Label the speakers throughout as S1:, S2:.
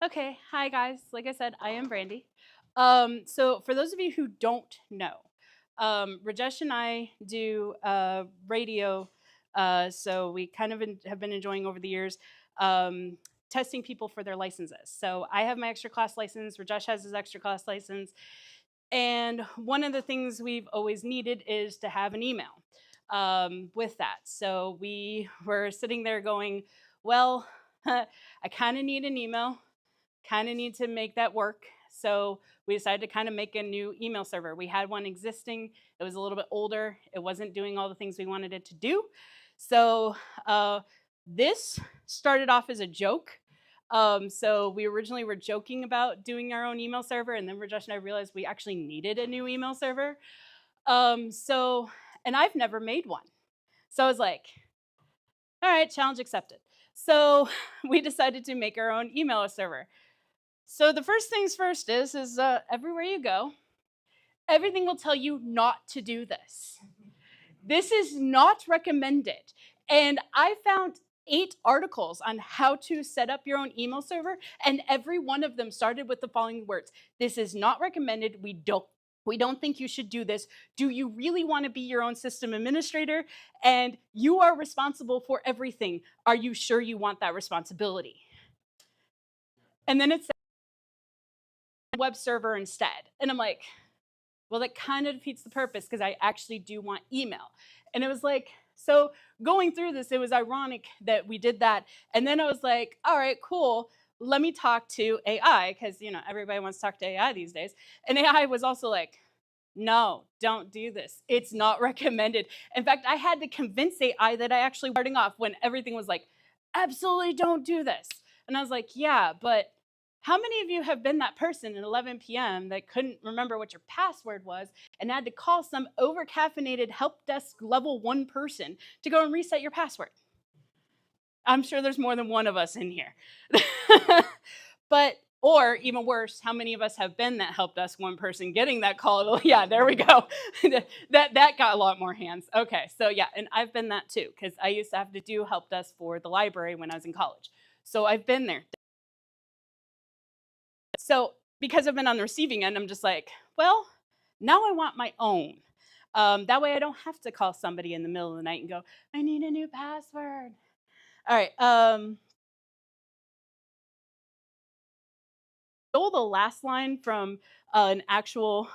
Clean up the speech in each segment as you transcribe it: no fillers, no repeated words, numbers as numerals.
S1: Okay, hi guys. Like I said, I am Brandy. So for those of you who don't know, Rajesh and I do radio. So we kind of have been enjoying over the years um, testing people for their licenses. So I have my extra class license. Rajesh has his extra class license. And one of the things we've always needed is to have an email with that. So we were sitting there going, well, I kind of need an email, kind of need to make that work. So we decided to kind of make a new email server. We had one existing. It was a little bit older. It wasn't doing all the things we wanted it to do. So this started off as a joke. So we originally were joking about doing our own email server, and then Rajesh and I realized we actually needed a new email server. And I've never made one. So I was like, all right, challenge accepted. So we decided to make our own email server. So the first things first is everywhere you go, everything will tell you not to do this. This is not recommended. And I found 8 articles on how to set up your own email server, and every one of them started with the following words: this is not recommended. We don't think you should do this. Do you really want to be your own system administrator? And you are responsible for everything. Are you sure you want that responsibility? And then it said web server instead. And I'm like, well, that kind of defeats the purpose because I actually do want email. And it was like, so going through this, it was ironic that we did that. And then I was like, all right, cool. Let me talk to AI because, everybody wants to talk to AI these days. And AI was also like, no, don't do this. It's not recommended. In fact, I had to convince AI that I actually starting off when everything was like, absolutely don't do this. And I was like, yeah, but how many of you have been that person at 11 p.m. that couldn't remember what your password was and had to call some over-caffeinated help desk level 1 person to go and reset your password? I'm sure there's more than one of us in here. Or even worse, how many of us have been that help desk 1 person getting that call? Yeah, there we go. that got a lot more hands. Okay, so yeah, and I've been that too, because I used to have to do help desk for the library when I was in college. So I've been there. So because I've been on the receiving end, I'm just like, well, now I want my own. That way I don't have to call somebody in the middle of the night and go, I need a new password. All right. Stole the last line from an actual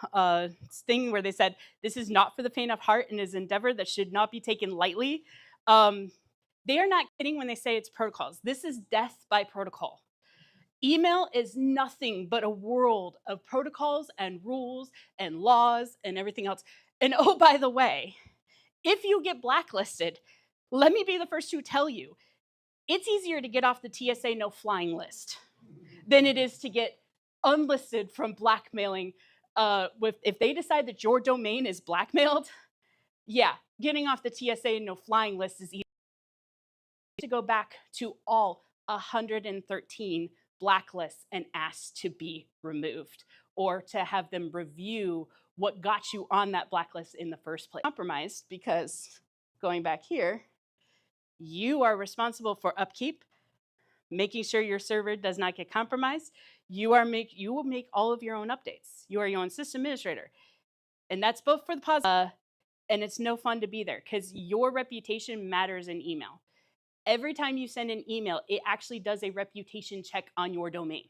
S1: thing where they said, this is not for the faint of heart and is an endeavor that should not be taken lightly. They are not kidding when they say it's protocols. This is death by protocol. Email is nothing but a world of protocols and rules and laws and everything else. And oh, by the way, if you get blacklisted, let me be the first to tell you, it's easier to get off the TSA no flying list than it is to get unlisted from blackmailing. If they decide that your domain is blackmailed, yeah, getting off the TSA no flying list is easy. To go back to all 113 blacklists and ask to be removed or to have them review what got you on that blacklist in the first place. Compromised because, going back here, you are responsible for upkeep, making sure your server does not get compromised. You will make all of your own updates. You are your own system administrator. And that's both for the positive, and it's no fun to be there because your reputation matters in email. Every time you send an email, it actually does a reputation check on your domain.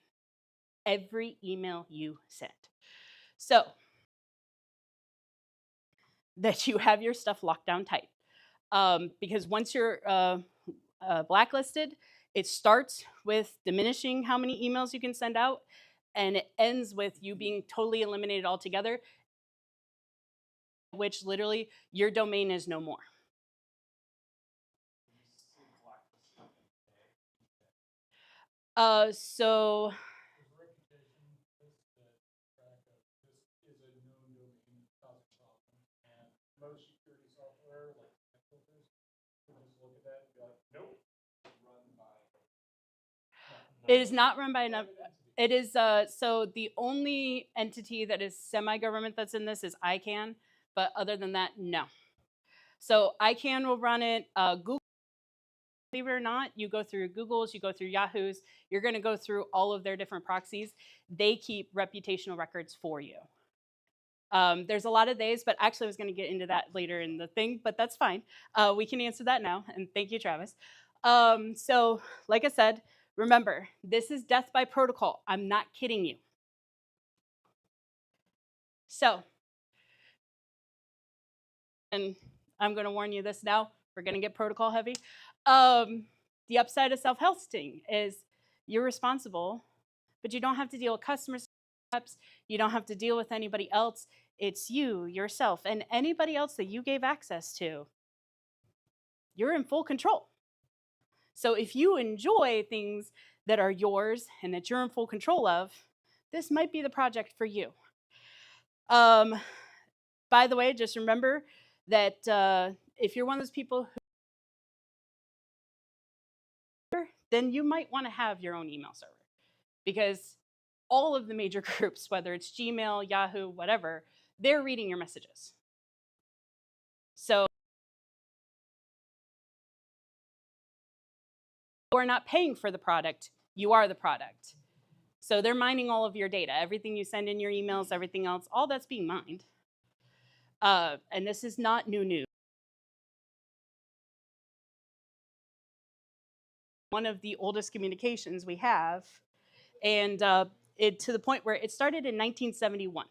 S1: Every email you send. So that you have your stuff locked down tight. Because once you're blacklisted, it starts with diminishing how many emails you can send out, and it ends with you being totally eliminated altogether, which literally your domain is no more. So it is not run by enough. It is so the only entity that is semi-government that's in this is ICANN, but other than that, no. So ICANN will run it. Google believe it or not, you go through Google's, you go through Yahoo's, you're going to go through all of their different proxies. They keep reputational records for you. There's a lot of days, but actually I was going to get into that later in the thing, but that's fine. We can answer that now, and thank you, Travis. So, like I said, remember, this is death by protocol. I'm not kidding you. So, and I'm going to warn you this now, we're going to get protocol heavy. The upside of self-hosting is you're responsible, but you don't have to deal with customer steps. You don't have to deal with anybody else. It's you, yourself, and anybody else that you gave access to. You're in full control. So if you enjoy things that are yours and that you're in full control of, this might be the project for you. By the way, just remember that if you're one of those people who, then you might want to have your own email server, because all of the major groups, whether it's Gmail, Yahoo, whatever, they're reading your messages. So you are not paying for the product, you are the product. So they're mining all of your data, everything you send in your emails, everything else, all that's being mined. And this is not new news. One of the oldest communications we have, and to the point where it started in 1971.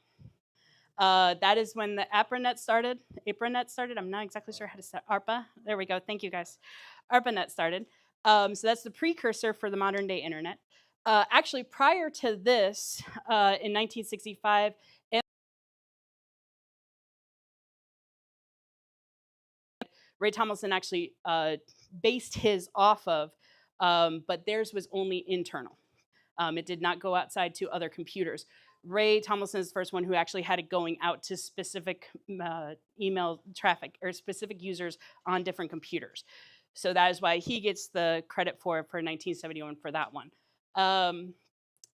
S1: That is when the ARPANET started. I'm not exactly sure how to say ARPA. There we go. Thank you, guys. ARPANET started. So that's the precursor for the modern day internet. Actually, prior to this, in 1965, Ray Tomlinson actually based his off of, but theirs was only internal. It did not go outside to other computers. Ray Tomlinson is the first one who actually had it going out to specific email traffic or specific users on different computers. So that is why he gets the credit for 1971 for that one.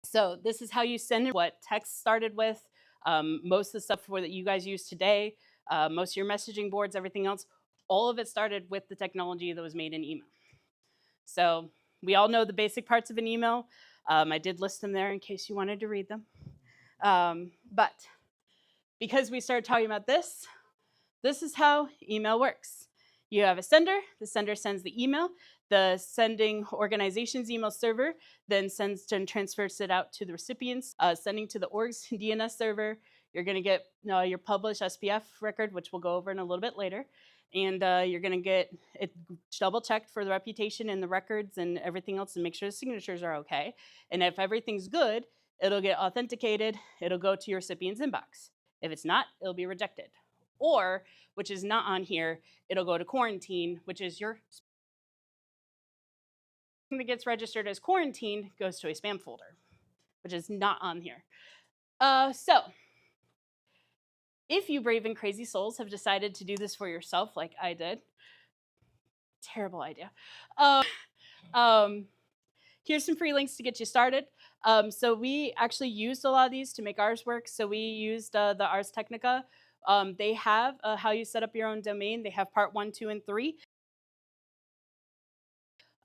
S1: So this is how you send what text started with. Most of the stuff that you guys use today, most of your messaging boards, everything else, all of it started with the technology that was made in email. So we all know the basic parts of an email. I did list them there in case you wanted to read them. But because we started talking about this, this is how email works. You have a sender. The sender sends the email. The sending organization's email server then sends and transfers it out to the recipients, sending to the org's DNS server. You're going to get your published SPF record, which we'll go over in a little bit later. And you're going to get it double checked for the reputation and the records and everything else and make sure the signatures are okay. And if everything's good, it'll get authenticated. It'll go to your recipient's inbox. If it's not, it'll be rejected. Or, which is not on here, it'll go to quarantine, which is your thing that gets registered as quarantine goes to a spam folder, which is not on here. So, if you brave and crazy souls have decided to do this for yourself like I did, terrible idea. Here's some free links to get you started. So we actually used a lot of these to make ours work. So we used the Ars Technica. They have how you set up your own domain. They have part 1, 2, and 3.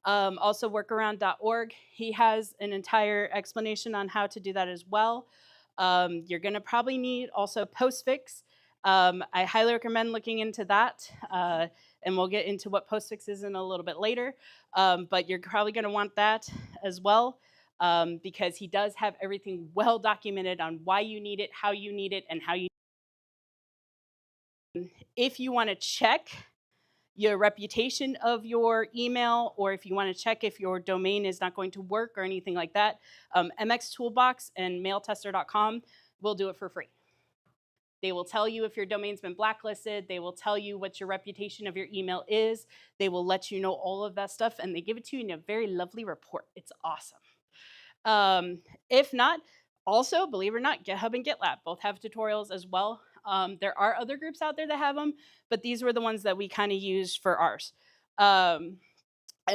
S1: Also workaround.org. He has an entire explanation on how to do that as well. You're going to probably need also postfix. I highly recommend looking into that, and we'll get into what postfix is in a little bit later. But you're probably going to want that as well, because he does have everything well documented on why you need it, how you need it, and how you. If you want to check your reputation of your email, or if you want to check if your domain is not going to work or anything like that, MX Toolbox and mailtester.com will do it for free. They will tell you if your domain's been blacklisted. They will tell you what your reputation of your email is. They will let you know all of that stuff, and they give it to you in a very lovely report. It's awesome. If not, also, believe it or not, GitHub and GitLab both have tutorials as well. There are other groups out there that have them, but these were the ones that we kind of used for ours. And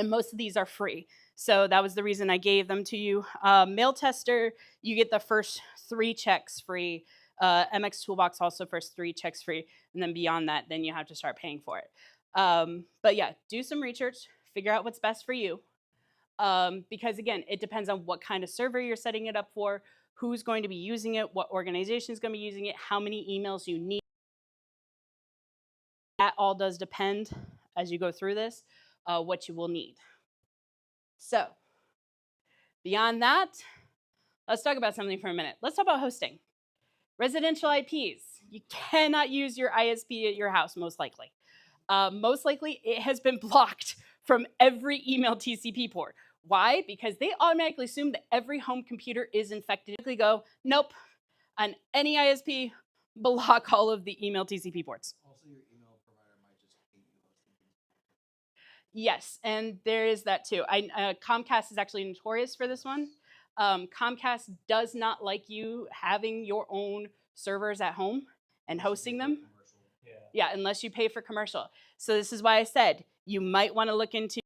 S1: most of these are free. So that was the reason I gave them to you. Mail Tester, you get the first 3 checks free. MX Toolbox also first 3 checks free. And then beyond that, then you have to start paying for it. But yeah, do some research, figure out what's best for you. Because again, it depends on what kind of server you're setting it up for, who's going to be using it, what organization is going to be using it, how many emails you need. That all does depend as you go through this, what you will need. So beyond that, let's talk about something for a minute. Let's talk about hosting. Residential IPs. You cannot use your ISP at your house, most likely. Most likely, it has been blocked from every email TCP port. Why? Because they automatically assume that every home computer is infected. They go, nope, on any ISP, block all of the email TCP ports.
S2: Also, your email provider might just hate you hosting things.
S1: Yes, and there is that too. Comcast is actually notorious for this one. Comcast does not like you having your own servers at home and hosting them. Yeah, unless you pay for commercial. So this is why I said you might want to look into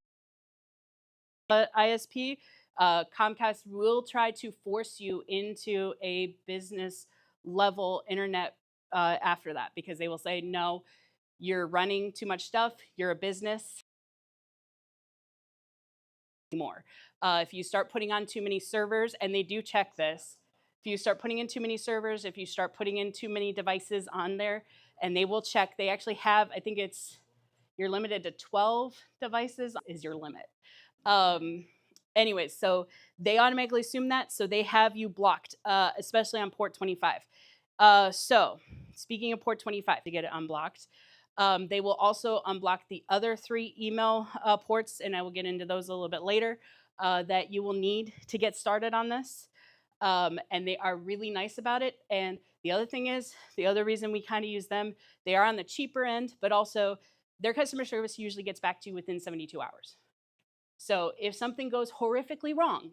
S1: ISP. Comcast will try to force you into a business level internet after that, because they will say, no, you're running too much stuff, you're a business. More. If you start putting on too many servers, and they do check this, if you start putting in too many servers, if you start putting in too many devices on there, and they will check, they actually have, I think it's, you're limited to 12 devices is your limit. Anyways, so they automatically assume that, so they have you blocked, especially on port 25. So speaking of port 25, to get it unblocked, they will also unblock the other 3 email ports, and I will get into those a little bit later, that you will need to get started on this. And they are really nice about it. And the other thing is, the other reason we kind of use them, they are on the cheaper end, but also their customer service usually gets back to you within 72 hours. So if something goes horrifically wrong,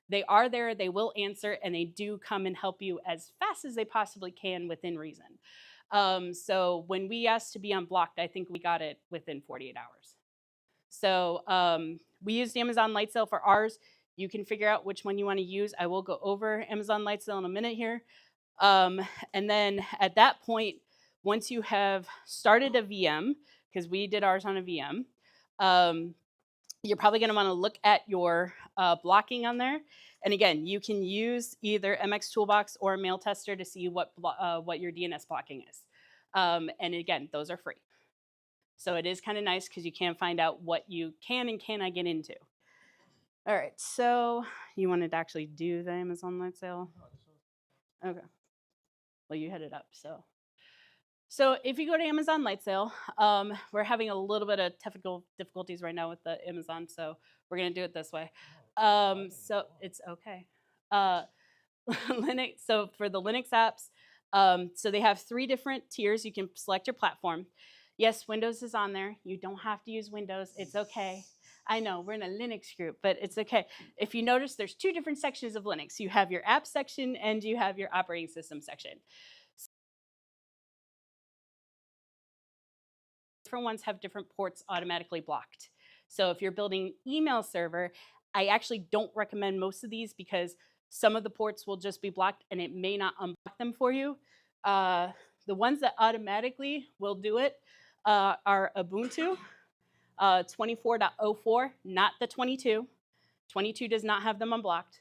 S1: they are there, they will answer, and they do come and help you as fast as they possibly can within reason. So when we asked to be unblocked, I think we got it within 48 hours. So we used Amazon Lightsail for ours. You can figure out which one you want to use. I will go over Amazon Lightsail in a minute here. And then at that point, once you have started a VM, because we did ours on a VM, you're probably going to want to look at your blocking on there. And again, you can use either MX Toolbox or Mail Tester to see what your DNS blocking is. And again, those are free. So it is kind of nice because you can find out what you can and cannot get into. All right, so you wanted to actually do the Amazon Lightsail? Okay. Well, you head it up, so. So if you go to Amazon Lightsail, we're having a little bit of technical difficulties right now with the Amazon, so we're gonna do it this way. So it's okay. Linux. So for the Linux apps, so they have 3 different tiers. You can select your platform. Yes, Windows is on there. You don't have to use Windows. It's okay. I know we're in a Linux group, but it's okay. If you notice, there's 2 different sections of Linux. You have your app section and you have your operating system section. Different ones have different ports automatically blocked. So if you're building email server, I actually don't recommend most of these because some of the ports will just be blocked and it may not unblock them for you. The ones that automatically will do it are Ubuntu 24.04, not the 22. 22 does not have them unblocked,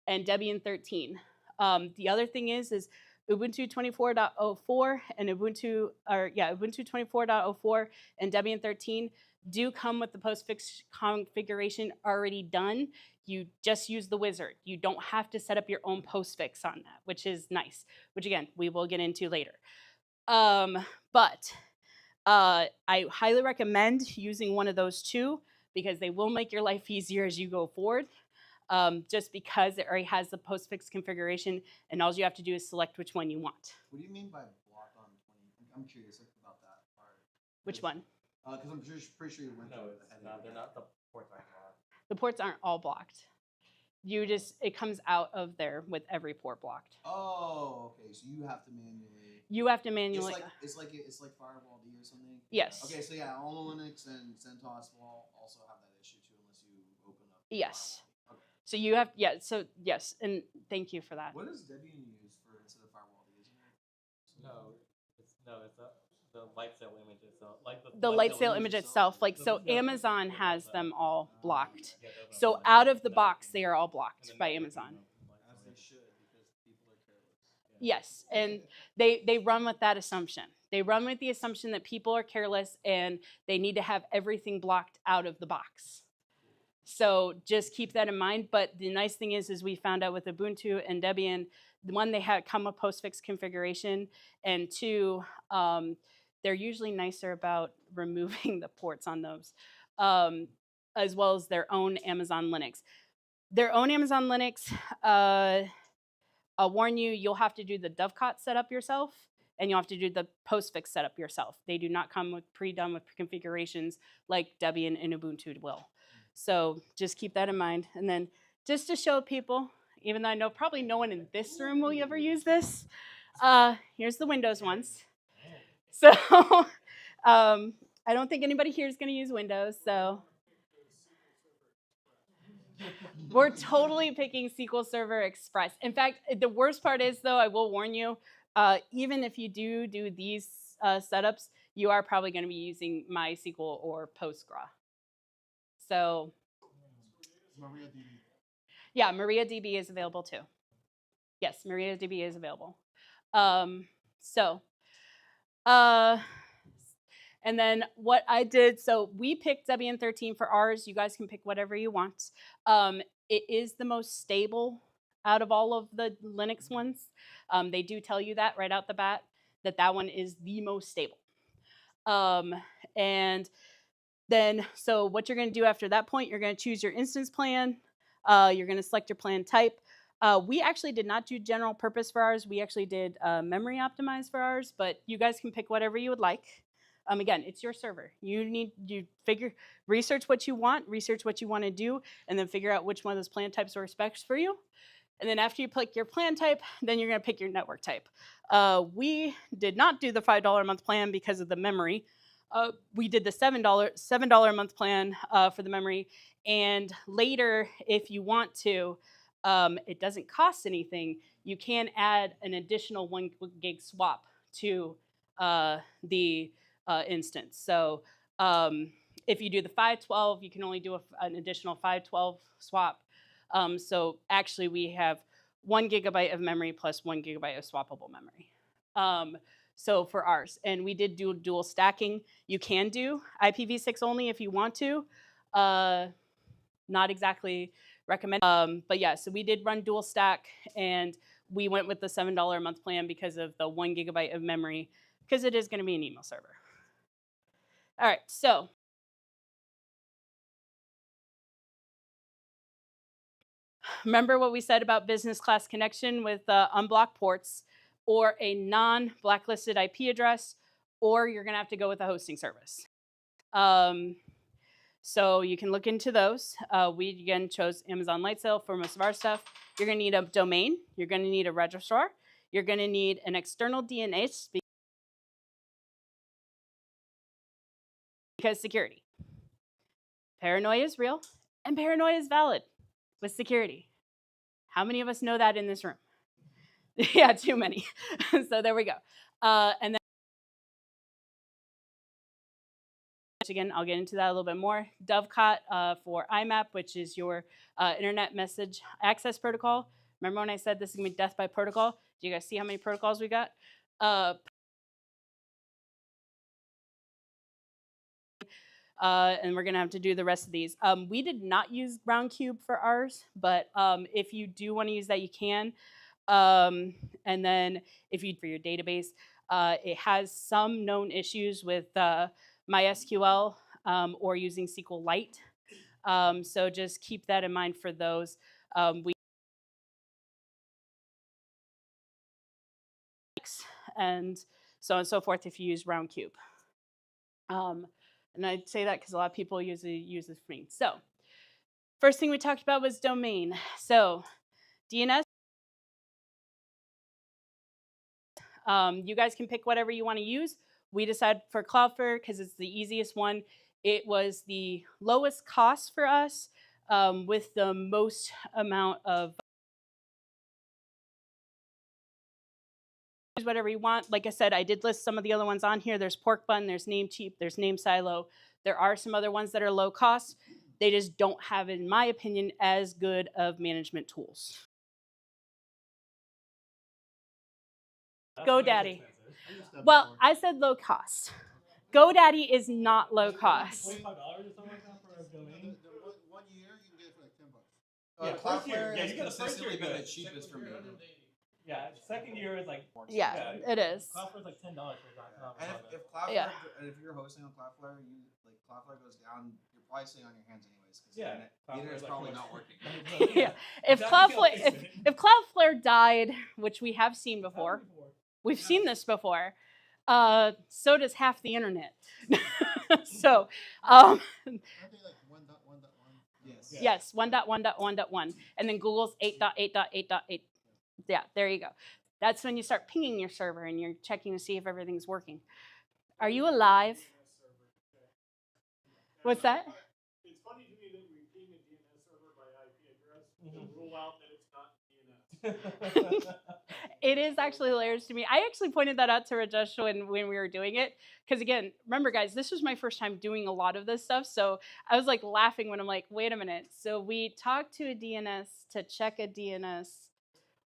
S1: and Debian 13. The other thing is Ubuntu 24.04 and Ubuntu 24.04 and Debian 13 do come with the postfix configuration already done. You just use the wizard. You don't have to set up your own postfix on that, which is nice, which again, we will get into later. But I highly recommend using one of those 2 because they will make your life easier as you go forward. Just because it already has the postfix configuration, and all you have to do is select which one you want.
S2: What do you mean by block on 20? I'm curious about that part.
S1: Which one?
S2: Because I'm pretty sure you went through it.
S3: No, they're not. The ports aren't blocked.
S1: The ports aren't all blocked. It comes out of there with every port blocked.
S2: Oh, okay. So you have to manually.
S1: You have to manually.
S2: It's like Firewall D or something.
S1: Yes.
S2: Okay, so yeah, all Linux and CentOS will also have that issue too, unless you open up.
S1: Yes.
S2: Okay.
S1: So you have So yes, and thank you for that.
S2: What does Debian use for instead of Firewall D?
S3: No, it's the light sale image itself, like
S1: The light sale image itself, like, so Amazon has them all blocked. So out of the box, they are all blocked by Amazon.
S2: As they should, because people are careless.
S1: Yes, and they run with that assumption. They run with the assumption that people are careless and they need to have everything blocked out of the box. So just keep that in mind. But the nice thing is we found out with Ubuntu and Debian, one, they have come with postfix configuration, and two, they're usually nicer about removing the ports on those, as well as their own Amazon Linux. Their own Amazon Linux, I'll warn you, you'll have to do the dovecot setup yourself, and you'll have to do the postfix setup yourself. They do not come with pre-done with configurations like Debian and Ubuntu will. So just keep that in mind. And then just to show people, even though I know probably no one in this room will ever use this, here's the Windows ones. So I don't think anybody here is going to use Windows. So we're totally picking SQL Server Express. In fact, the worst part is, though, I will warn you, even if you do these setups, you are probably going to be using MySQL or Postgres. So,
S2: MariaDB.
S1: yeah, MariaDB is available too. Yes, MariaDB is available. And then what I did, so we picked Debian 13 for ours. You guys can pick whatever you want. It is the most stable out of all of the Linux ones. They do tell you that right out the bat, that one is the most stable. And then, so what you're going to do after that point, you're going to choose your instance plan. You're going to select your plan type. We actually did not do general purpose for ours. We actually did memory optimized for ours, but you guys can pick whatever you would like. Again, it's your server. You research what you want to do, and then figure out which one of those plan types works best for you. And then after you pick your plan type, then you're going to pick your network type. We did not do the $5 a month plan because of the memory. We did the $7 a month plan for the memory. And later, if you want to, it doesn't cost anything. You can add an additional 1 gig swap to the instance. So if you do the 512, you can only do an additional 512 swap. So actually, we have 1 gigabyte of memory plus 1 gigabyte of swappable memory. So for ours, and we did do dual stacking. You can do IPv6 only if you want to. Not exactly recommend. But yeah, so we did run dual stack, and we went with the $7 a month plan because of the 1 gigabyte of memory, because it is going to be an email server. All right, so remember what we said about business class connection with unblocked ports, or a non-blacklisted IP address, or you're going to have to go with a hosting service. So you can look into those. We, again, chose Amazon Lightsail for most of our stuff. You're going to need a domain. You're going to need a registrar. You're going to need an external DNS because security. Paranoia is real, and paranoia is valid with security. How many of us know that in this room? Yeah, too many. So there we go. And then, again, I'll get into that a little bit more. Dovecot for IMAP, which is your Internet Message Access Protocol. Remember when I said this is going to be death by protocol? Do you guys see how many protocols we got? And we're going to have to do the rest of these. We did not use Groundcube for ours, but if you do want to use that, you can. And then if you, for your database, it has some known issues with MySQL or using SQLite. So just keep that in mind for those. And so on and so forth if you use Roundcube. And I say that because a lot of people use this for me. So first thing we talked about was domain. So DNS. You guys can pick whatever you want to use. We decided for Cloudflare because it's the easiest one. It was the lowest cost for us with the most amount of whatever you want. Like I said, I did list some of the other ones on here. There's Pork Bun, there's Namecheap, there's NameSilo. There are some other ones that are low cost. They just don't have, in my opinion, as good of management tools.
S3: That's way too
S1: GoDaddy.
S3: expensive.
S2: I used that
S1: Well,
S2: before.
S1: I said low cost. GoDaddy is not low cost.
S3: $25 or something like that for a
S2: No,
S3: domain.
S2: the 1 year you can get it for like $10.
S3: Yeah, first year.
S2: Cloudflare
S3: Yeah,
S2: has
S3: you get the first year
S2: consistently been
S3: good.
S2: the cheapest for me.
S3: Yeah, second year is like.
S1: Yeah, it is.
S3: Cloudflare's like $10 for
S2: Yeah.
S3: that.
S2: And if Cloudflare,
S1: Yeah.
S2: and if you're hosting on Cloudflare, Cloudflare goes down, you're probably sitting on your hands anyways because
S3: Yeah,
S2: the internet's
S3: Cloudflare's
S2: probably
S3: like
S2: not working.
S1: Yeah. If Cloudflare died, which we have seen before, we've seen this before. So does half the internet. So,
S2: Aren't they like 1.1.1? Yes.
S3: Yeah.
S1: yes, 1.1.1.1, and then Google's 8.8.8.8. Yeah, there you go. That's when you start pinging your server and you're checking to see if everything's working. Are you alive? What's that?
S4: It's funny to me that we ping a DNS server by IP address to rule out that it's not DNS.
S1: It is actually hilarious to me. I actually pointed that out to Rajesh when we were doing it. Because again, remember guys, this was my first time doing a lot of this stuff. So I was like laughing when I'm like, wait a minute. So we talked to a DNS to check a DNS.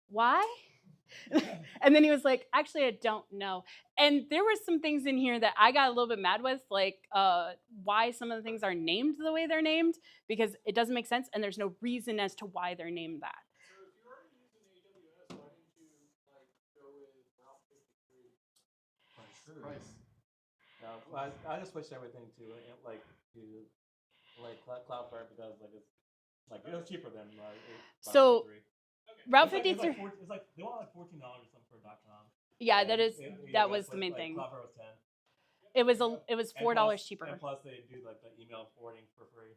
S1: Why? And then he was like, actually, I don't know. And there were some things in here that I got a little bit mad with, like why some of the things are named the way they're named, because it doesn't make sense and there's no reason as to why they're named that.
S4: So if you're already using AWS, why didn't you like go with Route 53?
S2: Price.
S3: No, I just switched everything to Cloudflare because it was cheaper than
S1: So, Route
S3: It's
S1: 53.
S3: It's like they want like $14 or something for .com.
S1: Yeah,
S3: And
S1: that was the main thing.
S3: Cloudflare was 10.
S1: It was $4
S3: plus,
S1: cheaper.
S3: And plus they do like the email forwarding for free.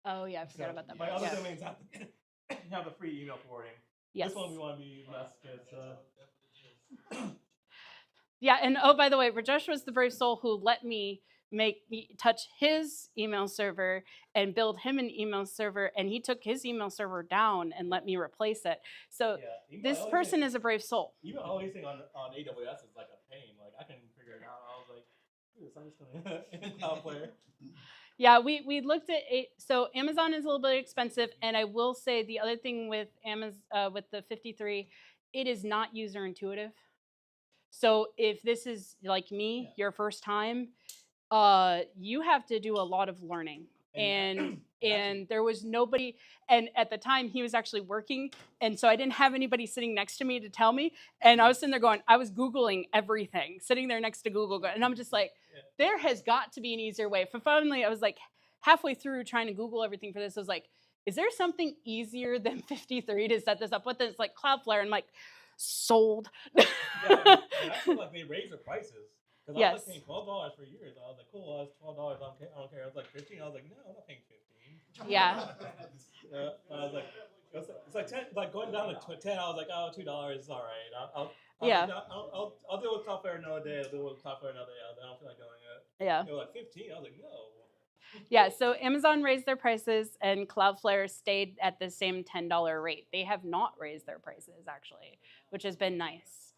S1: Oh yeah, I forgot about that.
S3: My
S1: Part.
S3: other
S1: Yeah.
S3: domains have the free email forwarding.
S1: Yes.
S3: This one we want to be less because.
S1: Yeah, and oh, by the way, Rajesh was the brave soul who let me touch his email server and build him an email server, and he took his email server down and let me replace it. So this person is a brave soul.
S3: Even all these things on AWS is like a pain. Like I can figure it out. I was like, I'm just gonna Cloudflare.
S1: Yeah, we looked at it. So Amazon is a little bit expensive, and I will say the other thing with Amazon with the 53, it is not user intuitive. So if this is like me, your first time, you have to do a lot of learning. And there was nobody, and at the time he was actually working, and so I didn't have anybody sitting next to me to tell me. And I was sitting there going, I was Googling everything, sitting there next to Google, and I'm just like, there has got to be an easier way. For finally, I was like halfway through trying to Google everything for this. I was like, is there something easier than 53 to set this up with? It's like Cloudflare, and I'm like, sold.
S3: I feel like they raised their prices. Because I was like paying $12 for years. I was like, cool, it's $12. I don't care. I was like 15. I was like, no, I'm not paying 15.
S1: Yeah.
S3: I was like, it's like 10. Like going down to 10. I was like, oh, $2 is all right. I'll deal with Cloudflare another day. I'll deal with Cloudflare another day. I don't feel like doing it.
S1: Yeah.
S3: They were like 15. I was like, no.
S1: Yeah, so Amazon raised their prices and Cloudflare stayed at the same $10 rate. They have not raised their prices, actually, which has been nice.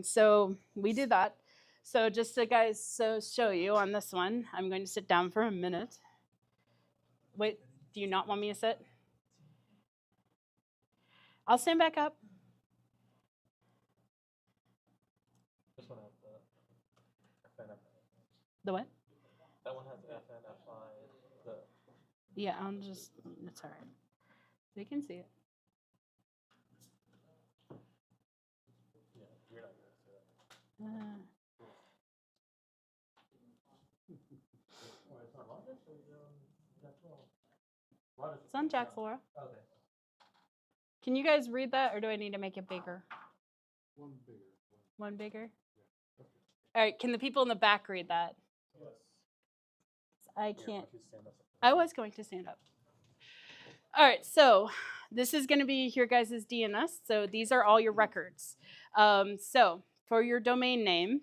S1: So we did that. So just to show you on this one, I'm going to sit down for a minute. Wait, do you not want me to sit? I'll stand back up.
S3: This one has FNF.
S1: The what?
S3: That one has FNFI.
S1: Yeah, it's all right. They can see it.
S3: Yeah, you're not going to see it.
S1: It's on Jack's Laura.
S3: Okay.
S1: Can you guys read that, or do I need to make it bigger?
S2: One bigger.
S1: One bigger? All right, can the people in the back read that?
S4: Yes.
S1: I can't. I was going to stand up. All right, so this is going to be your guys' DNS. So these are all your records. So for your domain name,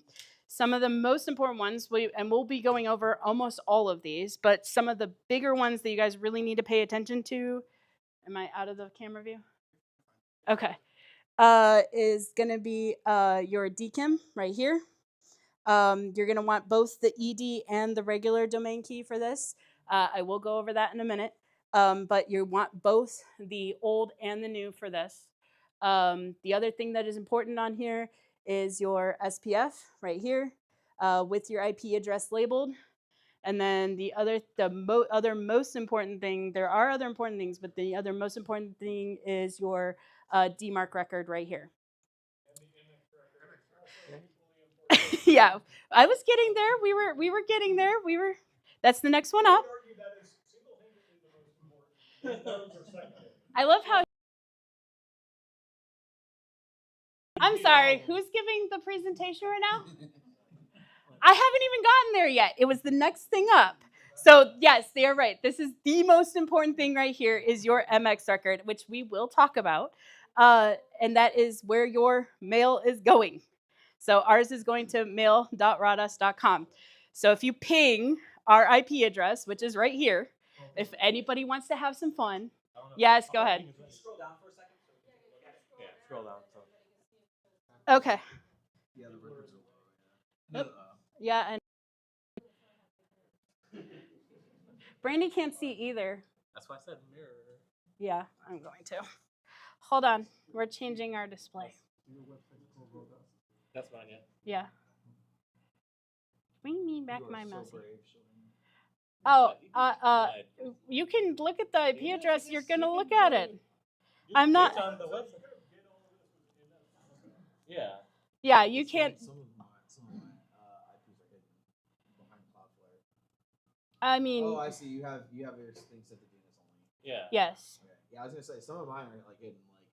S1: some of the most important ones, we'll be going over almost all of these, but some of the bigger ones that you guys really need to pay attention to. Am I out of the camera view? Okay. is going to be your DKIM right here. You're going to want both the ED and the regular domain key for this. I will go over that in a minute. But you want both the old and the new for this. The other thing that is important on here is your SPF right here with your IP address labeled. And then the other most important thing, there are other important things, but the other most important thing is your DMARC record right here. Yeah, I was getting there. We were getting there. That's the next one up. I love how. I'm sorry, who's giving the presentation right now? I haven't even gotten there yet. It was the next thing up. So yes, they are right. This is the most important thing right here is your MX record, which we will talk about. And that is where your mail is going. So ours is going to mail.radas.com. So if you ping our IP address, which is right here, if anybody wants to have some fun, yes, go ahead.
S3: Scroll down for a second. Yeah, scroll down.
S1: Okay.
S2: Yeah, the records are low.
S1: Yeah, and Brandy can't see either.
S3: That's why I said mirror.
S1: Yeah, I'm going to. Hold on. We're changing our display.
S3: That's mine, yeah.
S1: Yeah. Bring me back my mouse.
S2: So
S1: Oh, you can look at the IP address. You're going to look at it. I'm not.
S3: It's on the website. Yeah.
S1: Yeah, you can't.
S2: Some of my IPs are hidden behind Cloudflare.
S1: I mean.
S2: Oh, I see. You have your thing set to DNS only.
S3: Yeah.
S1: Yes.
S2: Okay. Yeah, I was gonna say some of mine are like hidden. Like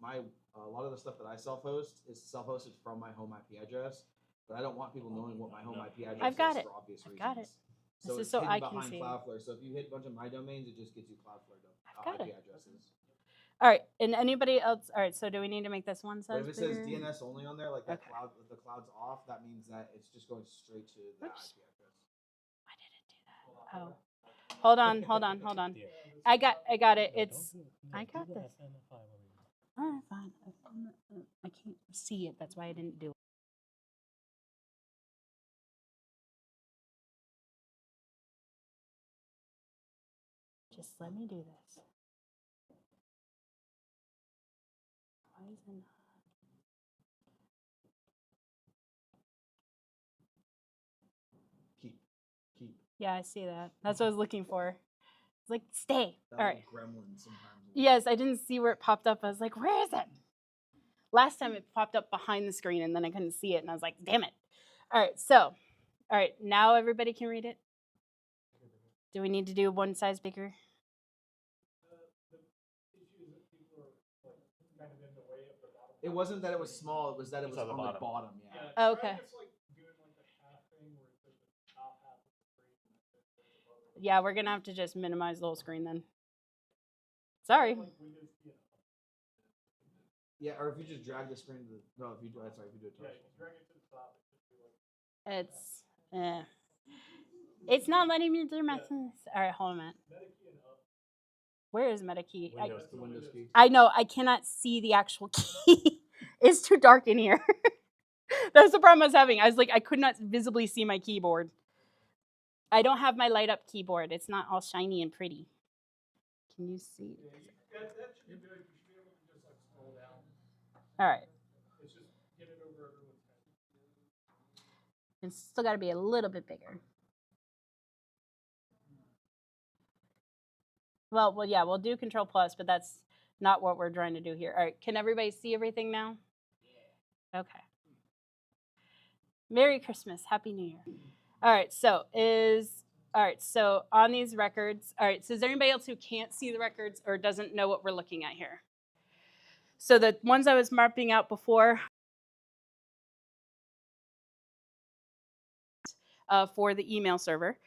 S2: my a lot of the stuff that I self-host is self-hosted from my home IP address, but I don't want people knowing what my home IP address
S1: I've got
S2: is
S1: it.
S2: for obvious reasons.
S1: Got it.
S2: So
S1: This is
S2: it's
S1: so
S2: hidden
S1: I can
S2: behind
S1: see.
S2: Cloudflare. So if you hit a bunch of my domains, it just gets you Cloudflare
S1: I've got
S2: IP
S1: it.
S2: addresses.
S1: All right, and anybody else? All right, so do we need to make this one size
S2: But if it says
S1: bigger?
S2: DNS only on there, like that
S1: Okay.
S2: the cloud's off, that means that it's just going straight to that
S1: Oops.
S2: IP address.
S1: Why did it do that? Oh, hold on. I got it. It's I got this. All right, fine. I can't see it. That's why I didn't do it. Just let me do this. Why is it not?
S2: Keep.
S1: Yeah, I see that. That's what I was looking for. It's like, stay.
S2: That
S1: All right.
S2: gremlin sometimes.
S1: Yes, I didn't see where it popped up. I was like, where is it? Last time it popped up behind the screen and then I couldn't see it and I was like, damn it. All right, now everybody can read it. Do we need to do one size bigger?
S2: It wasn't that it was small; it was that it was
S3: on the
S2: on the
S3: bottom.
S2: bottom. Yeah.
S1: Oh, okay.
S4: It's like doing like the half thing where it's like the top half of the screen and then it's the bottom.
S1: Yeah, we're gonna have to just minimize the whole screen then. Sorry.
S4: Like Windows,
S2: Yeah, or if you just drag the screen to the if you do it
S4: yeah,
S2: touch.
S4: you drag it to the top. It should be like
S1: It's not letting me do my things. All right, hold on a minute.
S4: meta key and up.
S1: Where is meta key?
S3: Windows
S2: The Windows key.
S1: I know I cannot see the actual key. It's too dark in here. That's the problem I was having. I was like, I could not visibly see my keyboard. I don't have my light up keyboard. It's not all shiny and pretty. Can you see?
S4: That should be good. You should be able to just like scroll down.
S1: All right.
S4: It's just get it over everyone's head.
S1: It's still got to be a little bit bigger. Well, yeah, we'll do Control Plus, but that's not what we're trying to do here. All right, can everybody see everything now? Yeah. Okay. Merry Christmas, Happy New Year. All right, so on these records, all right, so is there anybody else who can't see the records or doesn't know what we're looking at here? So the ones I was mapping out before, for the email server.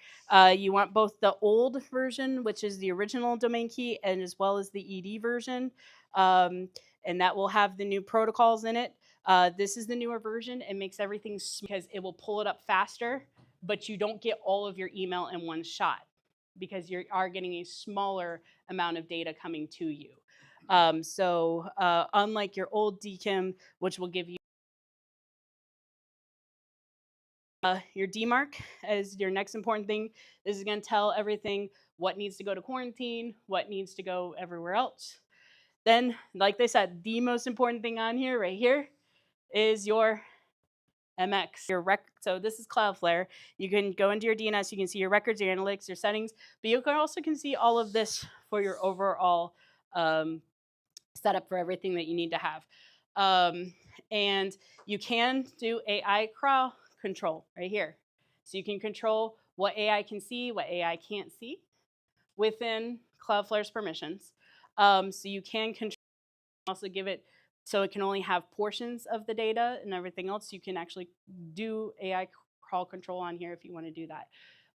S1: You want both the old version, which is the original domain key, and as well as the ED version. And that will have the new protocols in it. This is the newer version. It makes everything because it will pull it up faster, but you don't get all of your email in one shot because you are getting a smaller amount of data coming to you. So unlike your old DKIM, which will give you your DMARC as your next important thing. This is going to tell everything what needs to go to quarantine, what needs to go everywhere else. Then, like they said, the most important thing on here, right here, is your MX. So this is Cloudflare. You can go into your DNS, you can see your records, your analytics, your settings, but you can also see all of this for your overall setup for everything that you need to have. And you can do AI crawl control right here. So you can control what AI can see, what AI can't see within Cloudflare's permissions. So you can also give it so it can only have portions of the data, and everything else you can actually do AI crawl control on here if you want to do that.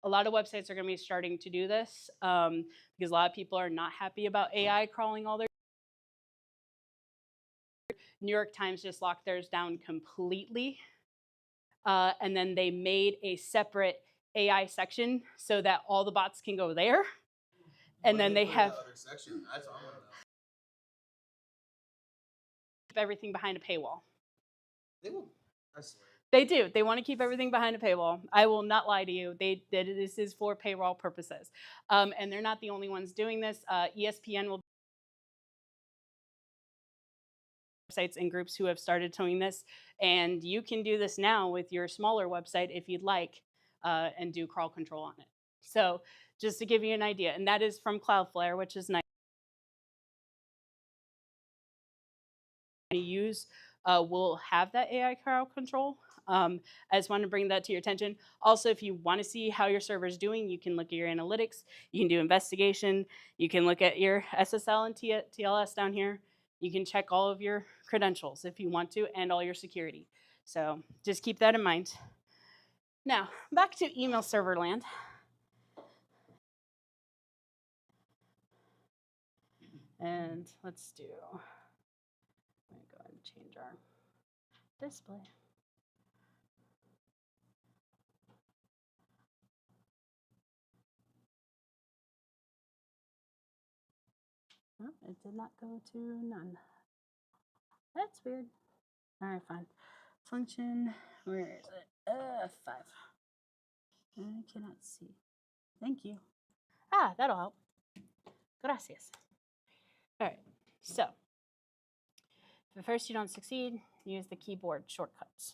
S1: A lot of websites are going to be starting to do this because a lot of people are not happy about AI crawling all their. New York Times just locked theirs down completely. And then they made a separate AI section so that all the bots can go there. And then they have
S2: other section. That's what I want to know.
S1: everything behind a paywall.
S2: They will. I swear.
S1: They do. They want to keep everything behind a paywall. I will not lie to you. This is for paywall purposes. And they're not the only ones doing this. ESPN will websites and groups who have started doing this. And you can do this now with your smaller website if you'd like and do crawl control on it. So just to give you an idea. And that is from Cloudflare, which is nice. Use will have that AI crawl control. I just want to bring that to your attention. Also, if you want to see how your server is doing, you can look at your analytics. You can do investigation. You can look at your SSL and TLS down here. You can check all of your credentials if you want to, and all your security. So just keep that in mind. Now, back to email server land. And let's do, I'm going to go ahead and change our display. Oh, it did not go to none. That's weird. All right, fine. Function, where is it? 5. I cannot see. Thank you. Ah, that'll help. Gracias. All right, so if at first you don't succeed, use the keyboard shortcuts.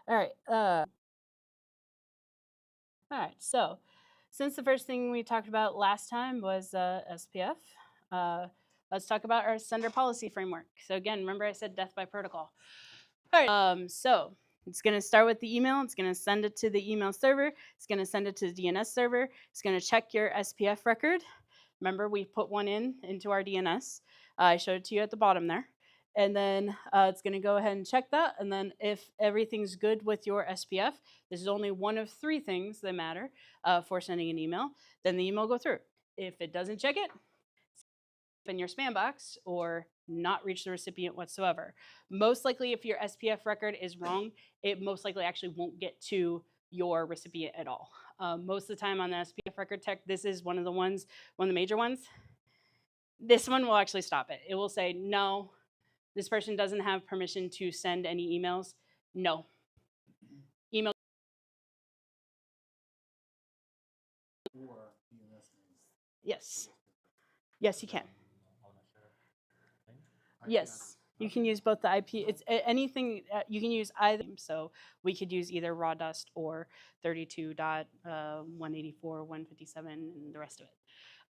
S1: All right, so since the first thing we talked about last time was SPF, let's talk about our sender policy framework. So again, remember I said death by protocol. All right, so it's going to start with the email. It's going to send it to the email server. It's going to send it to the DNS server. It's going to check your SPF record. Remember, we put one into our DNS. I showed it to you at the bottom there. And then it's going to go ahead and check that. And then if everything's good with your SPF, this is only one of 3 things that matter for sending an email, then the email will go through. If it doesn't check it, in your spam box or not reach the recipient whatsoever. Most likely, if your SPF record is wrong, it most likely actually won't get to your recipient at all. Most of the time on the SPF record tech, this is one of the major ones. This one will actually stop it. It will say, no, this person doesn't have permission to send any emails. No. Email. Yes. Yes, you can. Yes, you can use both the IP. It's anything you can use either. So we could use either raw dust or 32.184.157 and the rest of it.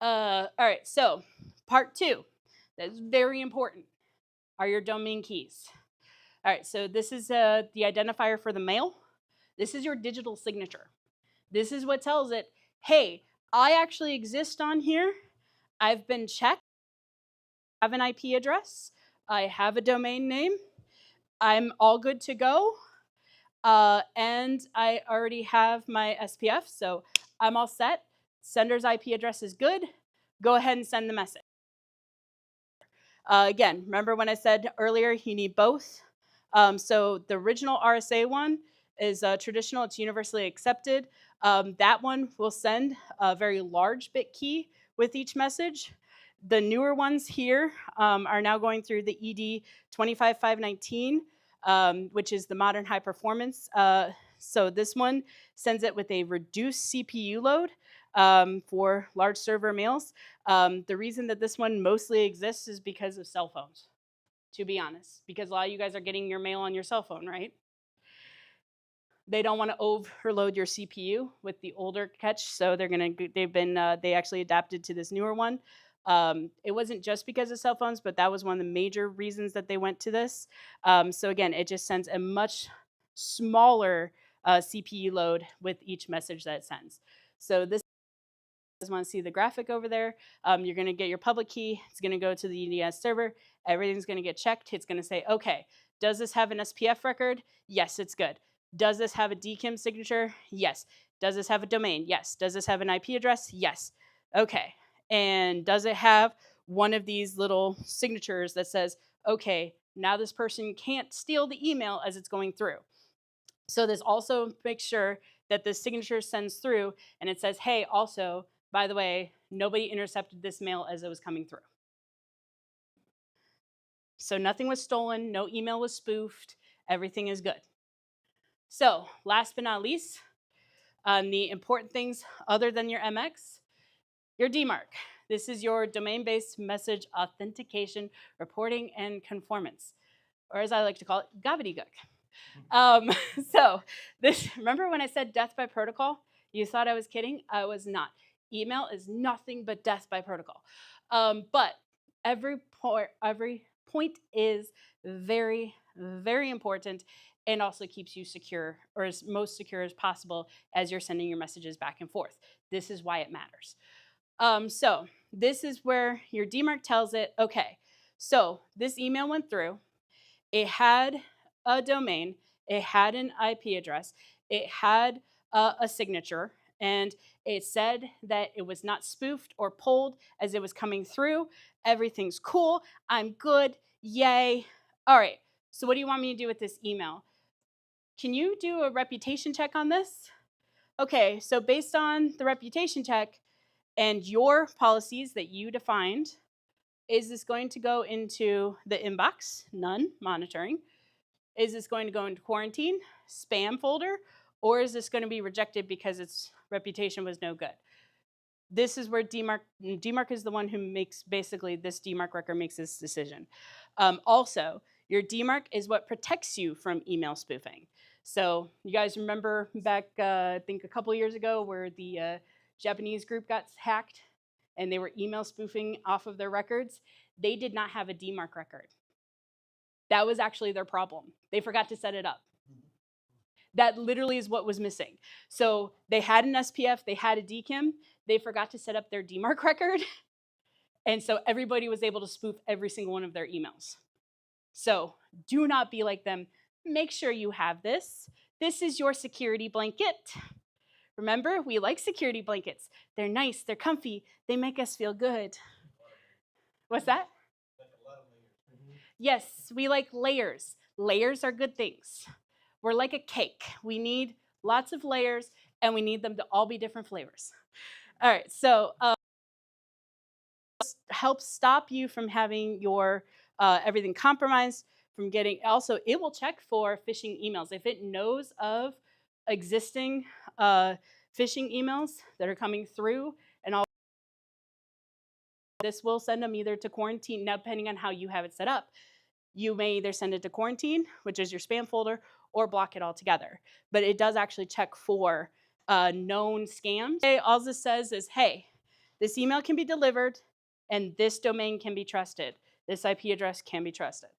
S1: All right, so part 2, that's very important, are your domain keys. All right, so this is the identifier for the mail. This is your digital signature. This is what tells it, hey, I actually exist on here. I've been checked. I have an IP address. I have a domain name. I'm all good to go. And I already have my SPF, so I'm all set. Sender's IP address is good. Go ahead and send the message. Again, remember when I said earlier you need both? So the original RSA one is traditional. It's universally accepted. That one will send a very large bit key with each message. The newer ones here are now going through the ED 25519, which is the modern high performance. So this one sends it with a reduced CPU load for large server mails. The reason that this one mostly exists is because of cell phones, to be honest, because a lot of you guys are getting your mail on your cell phone, right? They don't want to overload your CPU with the older catch, so they actually adapted to this newer one. It wasn't just because of cell phones, but that was one of the major reasons that they went to this. So again, it just sends a much smaller CPU load with each message that it sends. So this want to see the graphic over there, you're going to get your public key. It's going to go to the EDS server. Everything's going to get checked. It's going to say, okay, does this have an SPF record? Yes, it's good. Does this have a DKIM signature? Yes. Does this have a domain? Yes. Does this have an IP address? Yes. Okay. And does it have one of these little signatures that says, okay, now this person can't steal the email as it's going through? So this also makes sure that the signature sends through and it says, hey, also, by the way, nobody intercepted this mail as it was coming through. So nothing was stolen, no email was spoofed, everything is good. So last but not least, the important things other than your MX, your DMARC. This is your domain-based message authentication, reporting, and conformance, or as I like to call it, gobbledygook. So remember when I said death by protocol? You thought I was kidding? I was not. Email is nothing but death by protocol. But every point is very, very important and also keeps you secure, or as most secure as possible as you're sending your messages back and forth. This is why it matters. So this is where your DMARC tells it, okay, so this email went through. It had a domain, it had an IP address, it had a signature, and it said that it was not spoofed or pulled as it was coming through. Everything's cool. I'm good. Yay. All right. So what do you want me to do with this email? Can you do a reputation check on this? Okay, so based on the reputation check and your policies that you defined, is this going to go into the inbox? None, monitoring. Is this going to go into quarantine, spam folder, or is this going to be rejected because its reputation was no good? This is where DMARC is the one who makes, basically this DMARC record makes this decision. Also, your DMARC is what protects you from email spoofing. So you guys remember back, I think a couple years ago, where the Japanese group got hacked and they were email spoofing off of their records? They did not have a DMARC record. That was actually their problem. They forgot to set it up. That literally is what was missing. So they had an SPF, they had a DKIM, they forgot to set up their DMARC record, and so everybody was able to spoof every single one of their emails. So do not be like them. Make sure you have this. This is your security blanket. Remember, we like security blankets. They're nice, they're comfy, they make us feel good. What's that? Yes, we like layers. Layers are good things. We're like a cake. We need lots of layers, and we need them to all be different flavors. All right, so help stop you from having your everything compromised, from getting, also it will check for phishing emails. If it knows of existing phishing emails that are coming through, and all this will send them either to quarantine, now depending on how you have it set up. You may either send it to quarantine, which is your spam folder, or block it altogether. But it does actually check for known scams. All this says is, hey, this email can be delivered, and this domain can be trusted. This IP address can be trusted.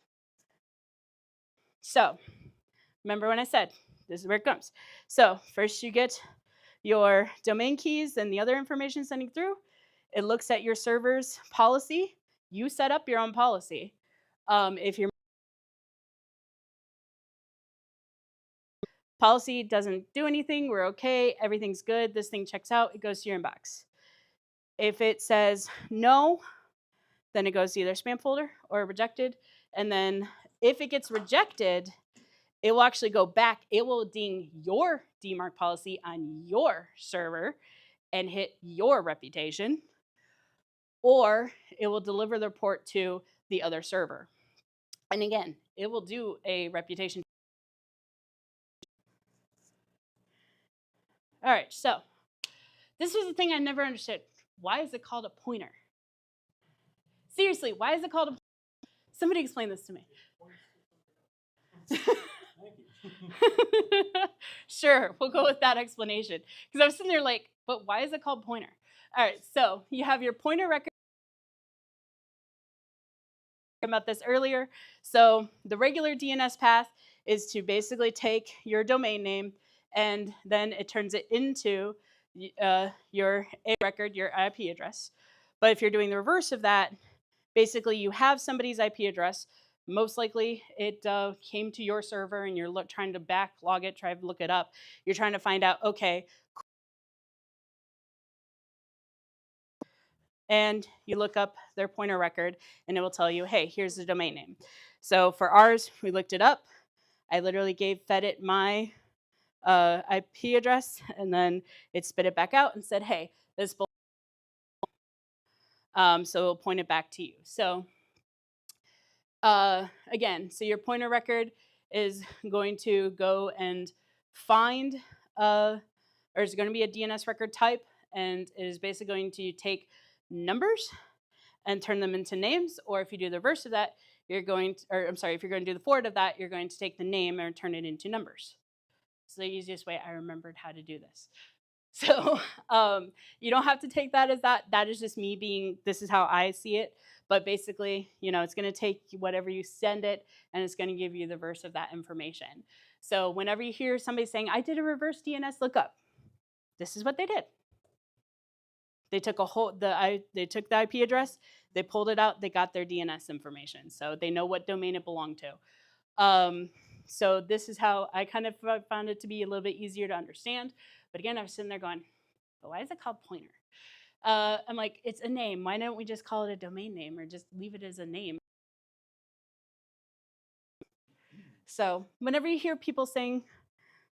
S1: So remember when I said, this is where it comes. So first you get your domain keys and the other information sending through. It looks at your server's policy. You set up your own policy. If your policy doesn't do anything, we're okay, everything's good, this thing checks out, it goes to your inbox. If it says no, then it goes to either spam folder or rejected. And then if it gets rejected, it will actually go back. It will ding your DMARC policy on your server and hit your reputation. or it will deliver the report to the other server. And again, it will do a reputation. All right, so this was the thing I never understood. Why is it called a pointer? Seriously, why is it called a? Somebody explain this to me.
S3: Thank you.
S1: Sure, we'll go with that explanation. Because I was sitting there like, but why is it called pointer? All right, so you have your pointer record. About this earlier. So the regular DNS path is to basically take your domain name and then it turns it into your A record, your IP address. But if you're doing the reverse of that, basically you have somebody's IP address. Most likely it came to your server and you're trying to backlog it, try to look it up. You're trying to find out, okay, and you look up their pointer record and it will tell you, hey, here's the domain name. So for ours, we looked it up. I literally fed it my IP address, and then it spit it back out and said, hey, this so it'll point it back to you. So again, so your pointer record is going to go and find, or is going to be a DNS record type, and it is basically going to take numbers and turn them into names. Or if you do the reverse of that, you're going to, or I'm sorry, if you're going to do the forward of that, you're going to take the name and turn it into numbers. It's the easiest way I remembered how to do this. So you don't have to take that as that. That is just me being, this is how I see it. But basically, it's going to take whatever you send it, and it's going to give you the verse of that information. So whenever you hear somebody saying, I did a reverse DNS lookup, this is what they did. They took they took the IP address, they pulled it out, they got their DNS information. So they know what domain it belonged to. So this is how I kind of found it to be a little bit easier to understand. But again, I was sitting there going, but why is it called pointer? I'm like, it's a name. Why don't we just call it a domain name or just leave it as a name? So whenever you hear people saying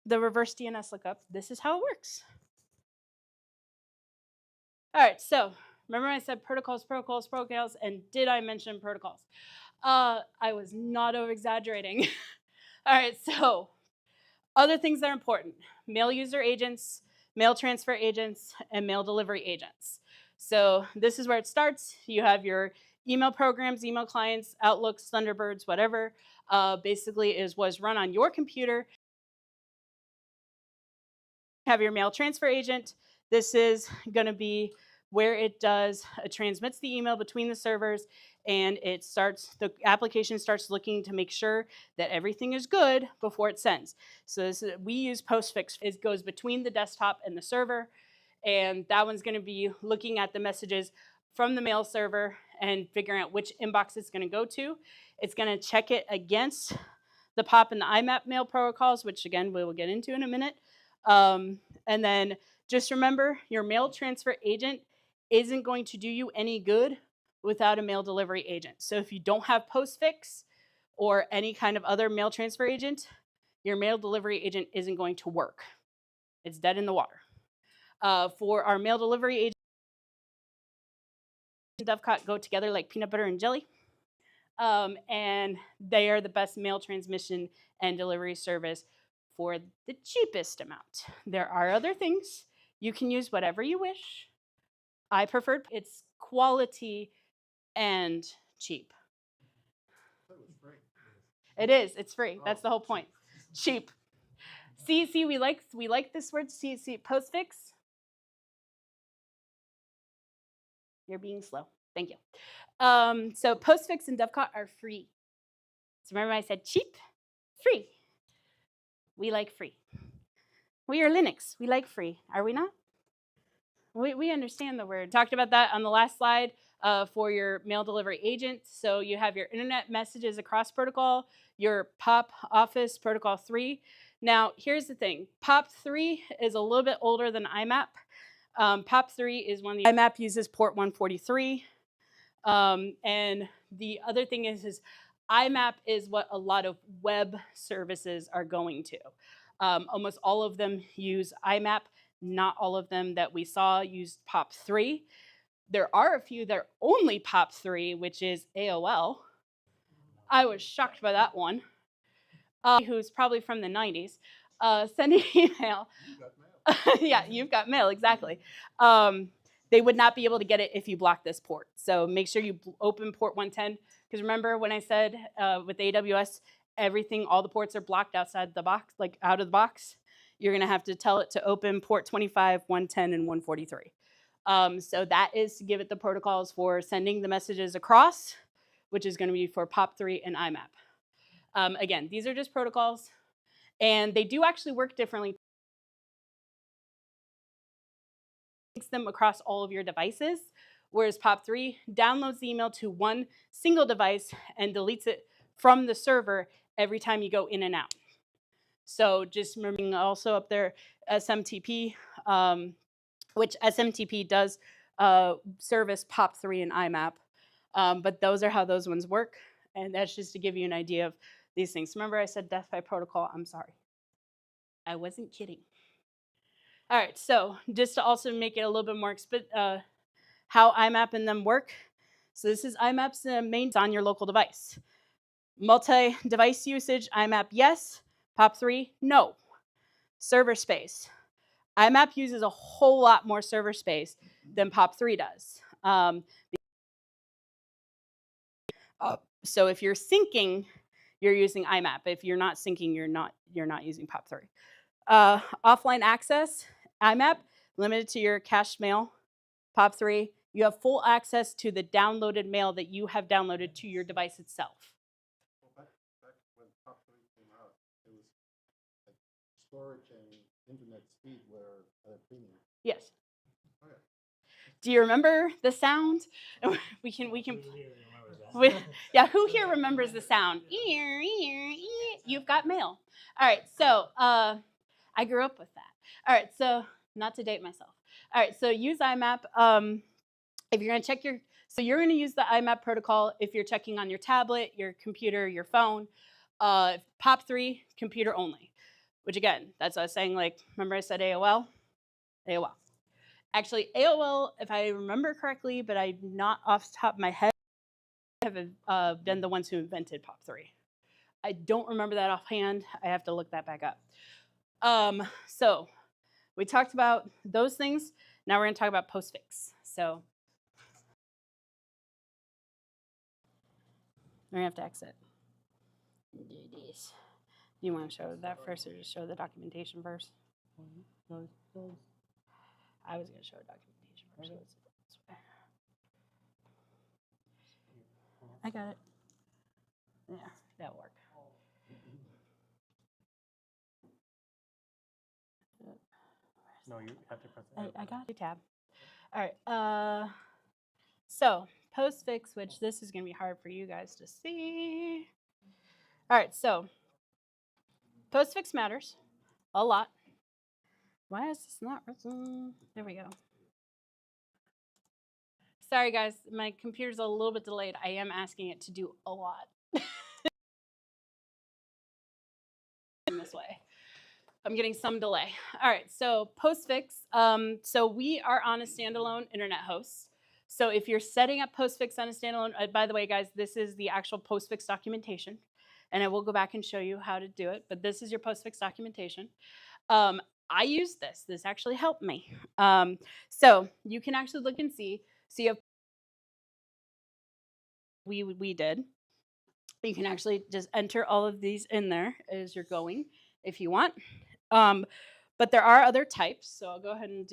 S1: the reverse DNS lookup, this is how it works. All right, so remember I said protocols, and did I mention protocols? I was not over-exaggerating. All right, so other things that are important: mail user agents, mail transfer agents, and mail delivery agents. So this is where it starts. You have your email programs, email clients, Outlooks, Thunderbirds, whatever. Basically was run on your computer. Have your mail transfer agent. This is going to be where it transmits the email between the servers, and the application starts looking to make sure that everything is good before it sends. So we use postfix. It goes between the desktop and the server, and that one's going to be looking at the messages from the mail server and figuring out which inbox it's going to go to. It's going to check it against the POP and the IMAP mail protocols, which again we will get into in a minute. And then just remember, your mail transfer agent isn't going to do you any good without a mail delivery agent. So if you don't have postfix or any kind of other mail transfer agent, your mail delivery agent isn't going to work. It's dead in the water. For our mail delivery agent, Dovecot go together like peanut butter and jelly. And they are the best mail transmission and delivery service for the cheapest amount. There are other things. You can use whatever you wish. I preferred it's quality and cheap. It is. It's free. That's the whole point. Cheap. See, we like this word. See, postfix. You're being slow. Thank you. So postfix and Dovecot are free. So remember I said cheap, free. We like free. We are Linux. We like free. Are we not? We understand the word. Talked about that on the last slide for your mail delivery agent. So you have your internet messages across protocol, your POP Office Protocol 3. Now, here's the thing. POP 3 is a little bit older than IMAP. POP 3 is one of the IMAP uses port 143. And the other thing is IMAP is what a lot of web services are going to. Almost all of them use IMAP. Not all of them that we saw used POP 3. There are a few that are only POP3, which is AOL. I was shocked by that one. Who's probably from the 90s, sending email.
S4: You got mail.
S1: Yeah, you've got mail, exactly. They would not be able to get it if you block this port. So make sure you open port 110, because remember when I said with AWS, everything, all the ports are blocked outside the box, like out of the box. You're gonna have to tell it to open port 25, 110, and 143. So that is to give it the protocols for sending the messages across, which is gonna be for POP3 and IMAP. Again, these are just protocols, and they do actually work differently. Takes them across all of your devices, whereas POP3 downloads the email to one single device and deletes it from the server every time you go in and out. So just remembering also up there SMTP, which SMTP does service POP3 and IMAP, but those are how those ones work, and that's just to give you an idea of these things. Remember I said death by protocol? I'm sorry. I wasn't kidding. All right, so just to also make it a little bit more how IMAP and them work. So this is IMAP's main on your local device. Multi-device usage, IMAP yes, POP3 no. Server space. IMAP uses a whole lot more server space than POP3 does. So if you're syncing, you're using IMAP. If you're not syncing, you're not using POP3. Offline access, IMAP, limited to your cached mail. POP3, you have full access to the downloaded mail that you have downloaded to your device itself.
S4: Well, back when POP3 came out, it was like storage and internet speed were at a premium.
S1: Yes.
S4: Okay.
S1: Do you remember the sound? we can. Yeah, who here remembers the sound? Ear, ear, ear. You've got mail. All right, so I grew up with that. All right, so not to date myself. All right, so use IMAP. If you're going to check you're going to use the IMAP protocol if you're checking on your tablet, your computer, your phone. POP3, computer only. Which again, that's what I was saying. Like, remember I said AOL? AOL. Actually, AOL, if I remember correctly, but I'm not off the top of my head, have been the ones who invented POP3. I don't remember that offhand. I have to look that back up. So we talked about those things. Now we're going to talk about postfix. So we're going to have to exit. Do this. Do you want to show that first or just show the documentation first? I was going to show documentation first. Okay. I got it. Yeah, that'll work.
S3: No, you have to press
S1: I got the tab. All right. So postfix, which this is going to be hard for you guys to see. All right. So postfix matters a lot. Why is this not written? There we go. Sorry, guys. My computer's a little bit delayed. I am asking it to do a lot. This way. I'm getting some delay. All right, so postfix. So we are on a standalone internet host. So if you're setting up postfix on a standalone, by the way, guys, this is the actual postfix documentation. And I will go back and show you how to do it. But this is your postfix documentation. I used this. This actually helped me. So you can actually look and see. So you have we did. You can actually just enter all of these in there as you're going if you want. But there are other types. So I'll go ahead and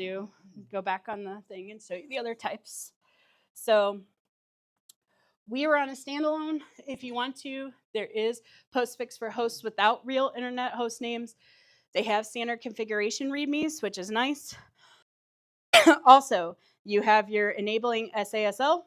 S1: go back on the thing and show you the other types. So we were on a standalone. If you want to, there is postfix for hosts without real internet host names. They have standard configuration readmes, which is nice. Also, you have your enabling SASL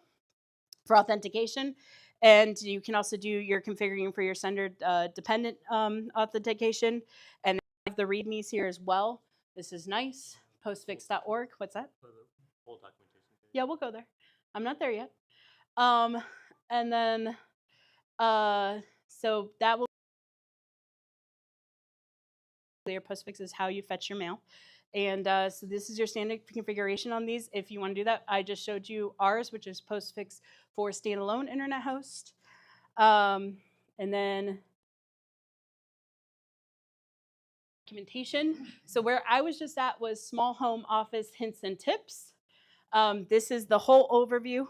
S1: for authentication. And you can also do your configuring for your sender dependent authentication. And the readmes here as well. This is nice. Postfix.org. What's that?
S3: For the whole documentation.
S1: Yeah, we'll go there. I'm not there yet. And then, so that will your postfix is how you fetch your mail. And so this is your standard configuration on these. If you want to do that, I just showed you ours, which is postfix for standalone internet host. And then documentation. So where I was just at was small home office hints and tips. This is the whole overview.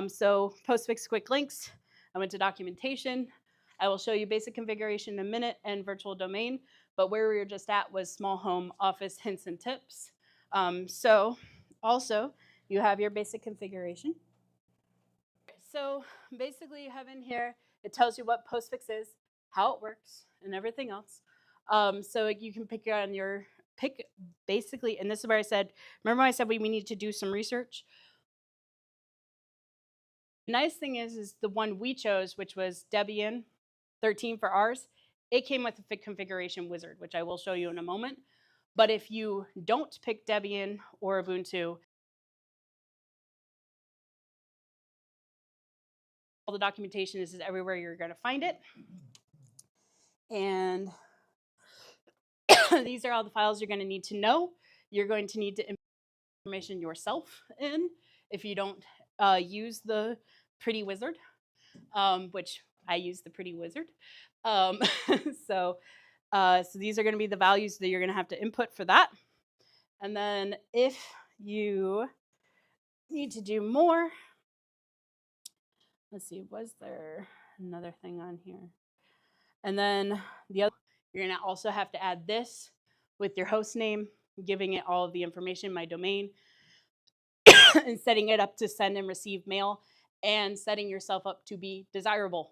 S1: So postfix quick links. I went to documentation. I will show you basic configuration in a minute and virtual domain. But where we were just at was small home office hints and tips. So also you have your basic configuration. So basically you have in here, it tells you what postfix is, how it works, and everything else. So you can pick basically, and this is where I said, remember I said we need to do some research? The nice thing is the one we chose, which was Debian 13 for ours, it came with a configuration wizard, which I will show you in a moment. But if you don't pick Debian or Ubuntu, all the documentation is everywhere you're going to find it. And these are all the files you're going to need to know. You're going to need to information yourself in if you don't use the pretty wizard, which I use the pretty wizard. So these are going to be the values that you're going to have to input for that. And then if you need to do more, let's see, was there another thing on here? And then the other, you're going to also have to add this with your host name, giving it all of the information, my domain, and setting it up to send and receive mail, and setting yourself up to be desirable,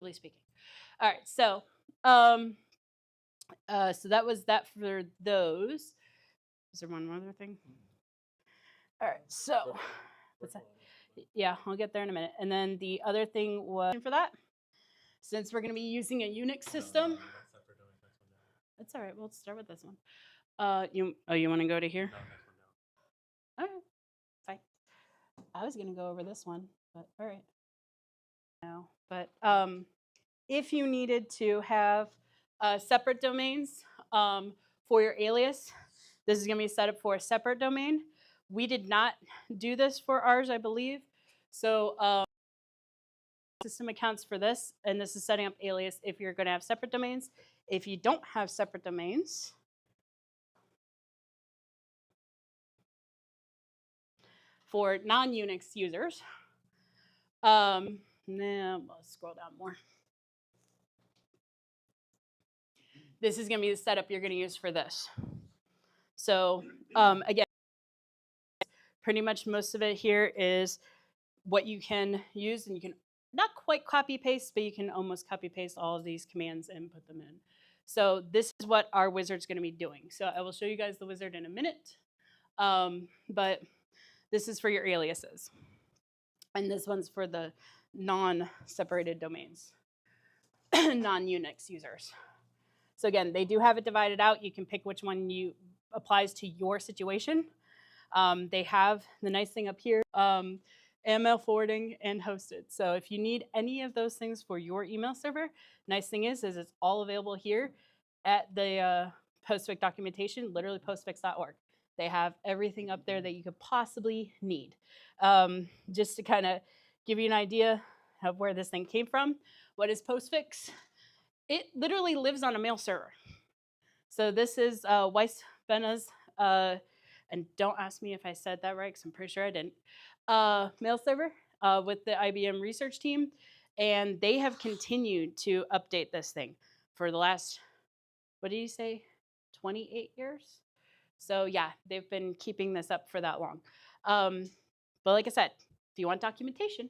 S1: really speaking. All right, so so that was that for those. Is there one other thing? All right, so what's that? Yeah, I'll get there in a minute. And then the other thing was for that, since we're going to be using a Unix system. That's all right. We'll start with this one. You want to go to here? All right, fine. I was going to go over this one, but all right. No, but if you needed to have separate domains for your alias, this is going to be set up for a separate domain. We did not do this for ours, I believe. So system accounts for this, and this is setting up alias if you're going to have separate domains. If you don't have separate domains, for non-Unix users, now let's scroll down more. This is going to be the setup you're going to use for this. So again, pretty much most of it here is what you can use, and you can not quite copy paste, but you can almost copy paste all of these commands and put them in. So this is what our wizard's going to be doing. So I will show you guys the wizard in a minute, but this is for your aliases. And this one's for the non-separated domains, non-Unix users. So again, they do have it divided out. You can pick which one applies to your situation. They have the nice thing up here, ML forwarding and hosted. So if you need any of those things for your email server, nice thing is it's all available here at the postfix documentation, literally postfix.org. They have everything up there that you could possibly need. Just to kind of give you an idea of where this thing came from. What is postfix? It literally lives on a mail server. So this is Weiss Benna's, and don't ask me if I said that right, because I'm pretty sure I didn't, mail server with the IBM research team. And they have continued to update this thing for the last, what did you say, 28 years? So yeah, they've been keeping this up for that long. But like I said, if you want documentation,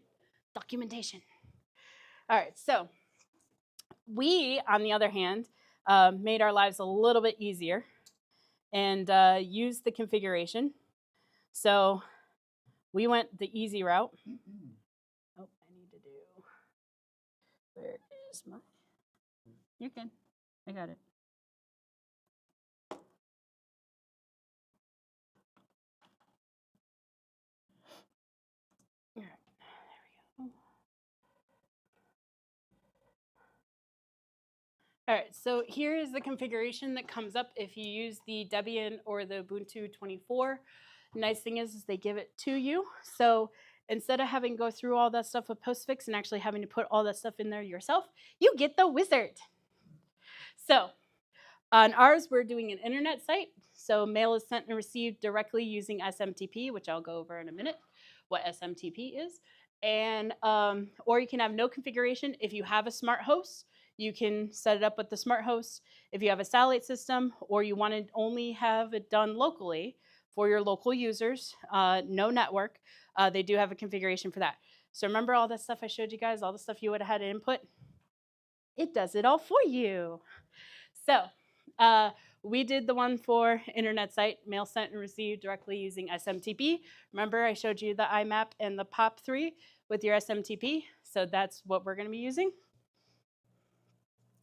S1: documentation. All right, so we, on the other hand, made our lives a little bit easier and used the configuration. So we went the easy route. Oh, I need to do, where is my, you're good, I got it. All right, there we go. All right, so here is the configuration that comes up if you use the Debian or the Ubuntu 24. Nice thing is they give it to you. So instead of having to go through all that stuff with postfix and actually having to put all that stuff in there yourself, you get the wizard. So on ours, we're doing an internet site. So mail is sent and received directly using SMTP, which I'll go over in a minute, what SMTP is. And or you can have no configuration. If you have a smart host, you can set it up with the smart host. If you have a satellite system or you want to only have it done locally for your local users, no network, they do have a configuration for that. So remember all that stuff I showed you guys, all the stuff you would have had to input? It does it all for you. So we did the one for internet site, mail sent and received directly using SMTP. Remember I showed you the IMAP and the POP3 with your SMTP. So that's what we're going to be using.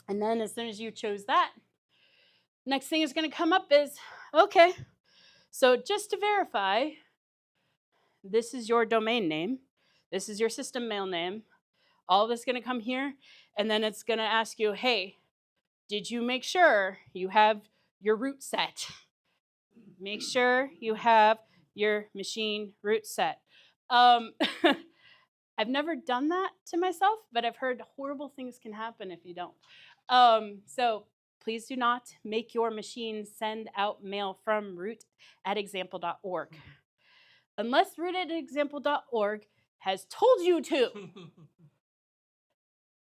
S1: And then as soon as you chose that, next thing is going to come up is, okay, so just to verify, this is your domain name. This is your system mail name. All of this is going to come here. And then it's going to ask you, hey, did you make sure you have your root set? Make sure you have your machine root set. I've never done that to myself, but I've heard horrible things can happen if you don't. So please do not make your machine send out mail from root@example.org. Unless root@example.org has told you to.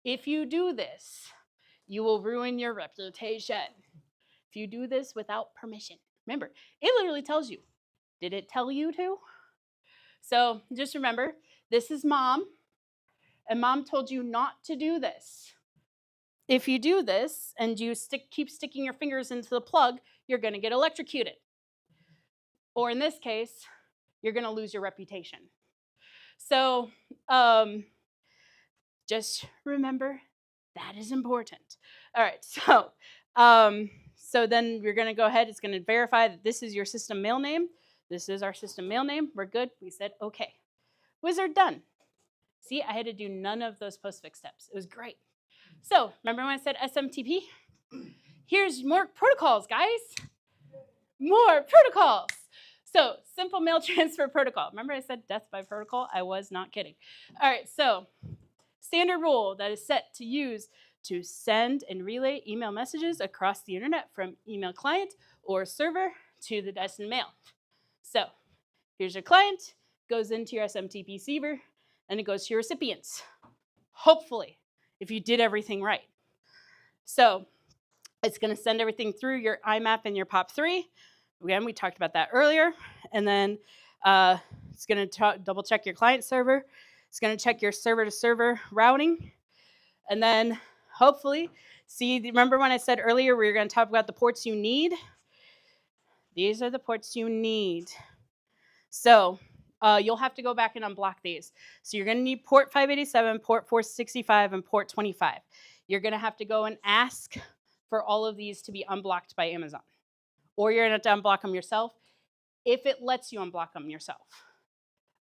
S1: If you do this, you will ruin your reputation. If you do this without permission. Remember, it literally tells you. Did it tell you to? So just remember, this is mom, and mom told you not to do this. If you do this and you keep sticking your fingers into the plug, you're going to get electrocuted. Or in this case, you're going to lose your reputation. So just remember, that is important. All right, so then we're going to go ahead. It's going to verify that this is your system mail name. This is our system mail name. We're good. We said, okay. Wizard done. See, I had to do none of those postfix steps. It was great. So remember when I said SMTP? Here's more protocols, guys. More protocols. So simple mail transfer protocol. Remember I said death by protocol? I was not kidding. All right, so standard rule that is set to use to send and relay email messages across the internet from email client or server to the destined mail. So here's your client, goes into your SMTP receiver, and it goes to your recipients. Hopefully, if you did everything right. So it's going to send everything through your IMAP and your POP3. Again, we talked about that earlier. And then it's going to double check your client server. It's going to check your server-to-server routing. And then hopefully, see, remember when I said earlier we were going to talk about the ports you need? These are the ports you need. So you'll have to go back and unblock these. So you're going to need port 587, port 465, and port 25. You're going to have to go and ask for all of these to be unblocked by Amazon. Or you're going to have to unblock them yourself if it lets you unblock them yourself.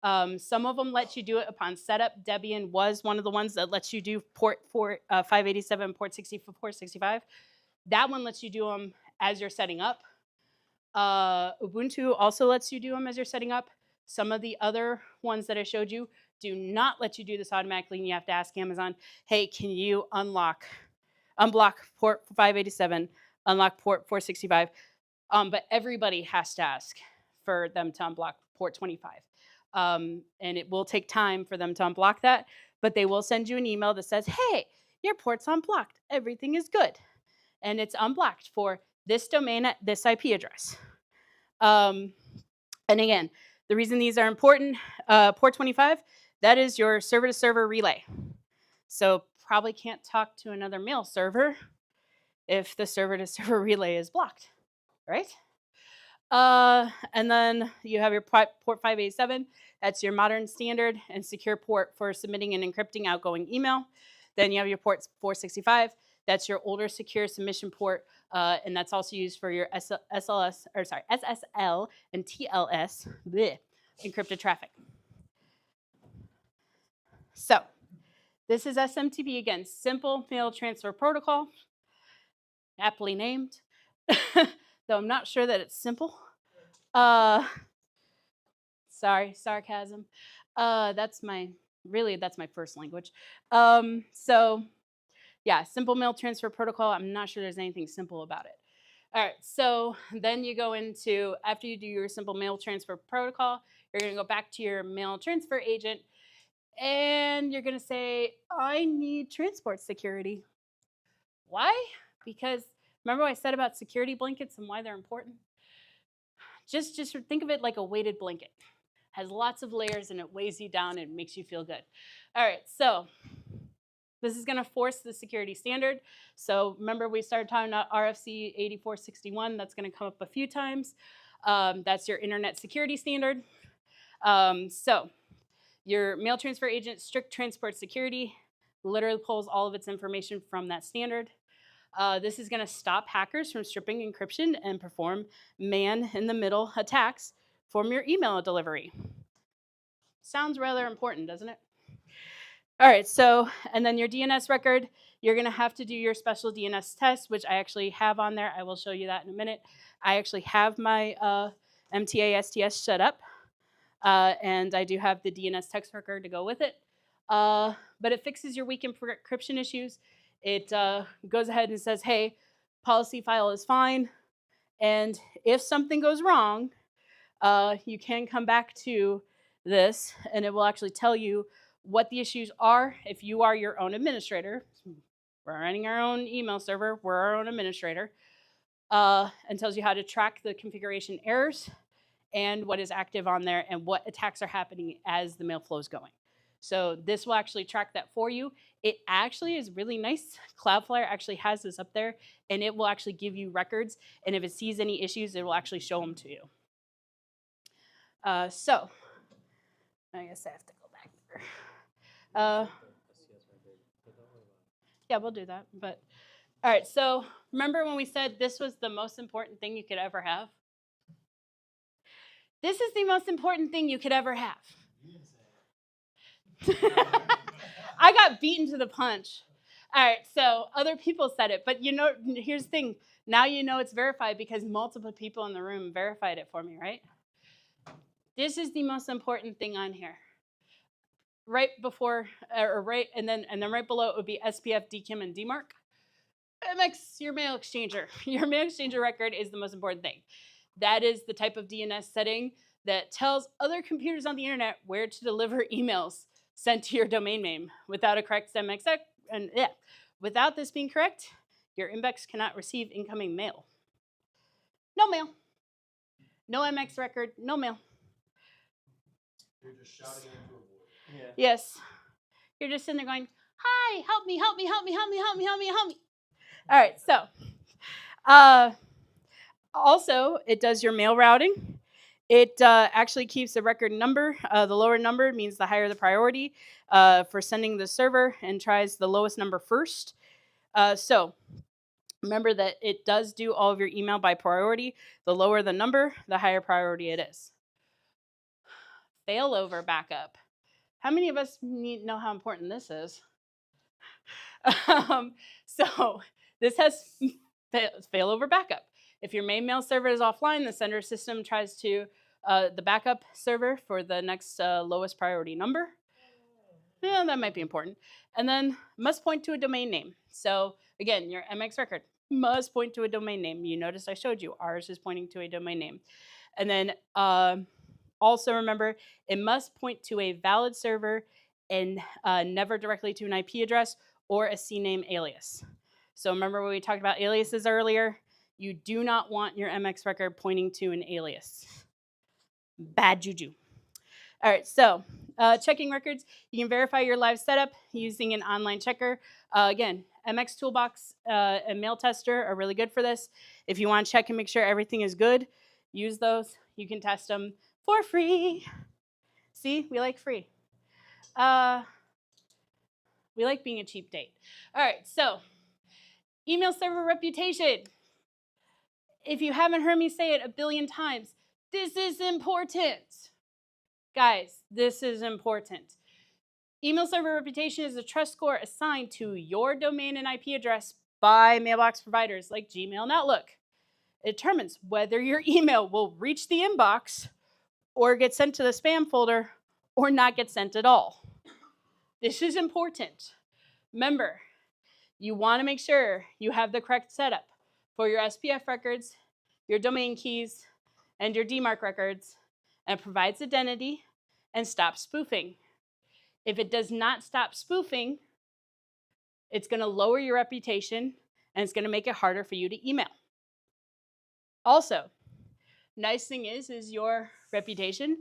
S1: Some of them let you do it upon setup. Debian was one of the ones that lets you do port 587, port 465. That one lets you do them as you're setting up. Ubuntu also lets you do them as you're setting up. Some of the other ones that I showed you do not let you do this automatically, and you have to ask Amazon, hey, can you unblock port 587, unlock port 465? But everybody has to ask for them to unblock port 25. And it will take time for them to unblock that, but they will send you an email that says, hey, your port's unblocked. Everything is good. And it's unblocked for this domain at this IP address. And again, the reason these are important, port 25, that is your server-to-server relay. So probably can't talk to another mail server if the server-to-server relay is blocked, right? And then you have your port 587. That's your modern standard and secure port for submitting and encrypting outgoing email. Then you have your port 465. That's your older secure submission port, and that's also used for your SSL and TLS encrypted traffic. So this is SMTP again, simple mail transfer protocol. aptly named, though I'm not sure that it's simple. Sorry, sarcasm. That's my first language. So yeah, simple mail transfer protocol. I'm not sure there's anything simple about it. All right, so then you go into, after you do your simple mail transfer protocol, you're going to go back to your mail transfer agent and you're going to say, I need transport security. Why? Because remember what I said about security blankets and why they're important? Just think of it like a weighted blanket. Has lots of layers and it weighs you down and makes you feel good. All right, so this is going to force the security standard. So remember we started talking about RFC 8461. That's going to come up a few times. That's your internet security standard. So your mail transfer agent, strict transport security, literally pulls all of its information from that standard. This is going to stop hackers from stripping encryption and perform man-in-the-middle attacks from your email delivery. Sounds rather important, doesn't it? All right, so, and then your DNS record, you're going to have to do your special DNS test, which I actually have on there. I will show you that in a minute. I actually have my MTA STS set up, and I do have the DNS text record to go with it. But it fixes your weak encryption issues. It goes ahead and says, hey, policy file is fine. And if something goes wrong, you can come back to this, and it will actually tell you what the issues are if you are your own administrator. We're running our own email server. We're our own administrator. And tells you how to track the configuration errors and what is active on there and what attacks are happening as the mail flow is going. So this will actually track that for you. It actually is really nice. Cloudflare actually has this up there, and it will actually give you records. And if it sees any issues, it will actually show them to you. So I guess I have to go back there. Yeah, we'll do that. But all right, so remember when we said this was the most important thing you could ever have? This is the most important thing you could ever have. I got beaten to the punch. All right, so other people said it, but you know, here's the thing. Now you know it's verified because multiple people in the room verified it for me, right? This is the most important thing on here. Right before, or right, and then right below it would be SPF, DKIM, and DMARC. MX, your mail exchanger. Your mail exchanger record is the most important thing. That is the type of DNS setting that tells other computers on the internet where to deliver emails sent to your domain name without a correct MX. And yeah, without this being correct, your inbox cannot receive incoming mail. No mail. No MX record. No mail.
S2: You're just shouting into a void.
S3: Yeah.
S1: Yes. You're just sitting there going, hi, help me, help me, help me, help me, help me, help me, help me. All right, so also it does your mail routing. It actually keeps the record number. The lower number means the higher the priority for sending the server, and tries the lowest number first. So remember that it does do all of your email by priority. The lower the number, the higher priority it is. Failover backup. How many of us know how important this is? So this has failover backup. If your main mail server is offline, the sender system tries to the backup server for the next lowest priority number. Yeah, that might be important. And then must point to a domain name. So again, your MX record must point to a domain name. You notice I showed you ours is pointing to a domain name. And then also remember, it must point to a valid server and never directly to an IP address or a CNAME alias. So remember when we talked about aliases earlier? You do not want your MX record pointing to an alias. Bad juju. All right, so checking records. You can verify your live setup using an online checker. Again, MX Toolbox and Mail Tester are really good for this. If you want to check and make sure everything is good, use those. You can test them for free. See, we like free. We like being a cheap date. All right, so email server reputation. If you haven't heard me say it a billion times, this is important. Guys, this is important. Email server reputation is a trust score assigned to your domain and IP address by mailbox providers like Gmail and Outlook. It determines whether your email will reach the inbox or get sent to the spam folder or not get sent at all. This is important. Remember, you want to make sure you have the correct setup for your SPF records, your domain keys, and your DMARC records, and provides identity and stops spoofing. If it does not stop spoofing, it's going to lower your reputation and it's going to make it harder for you to email. Also, nice thing is your reputation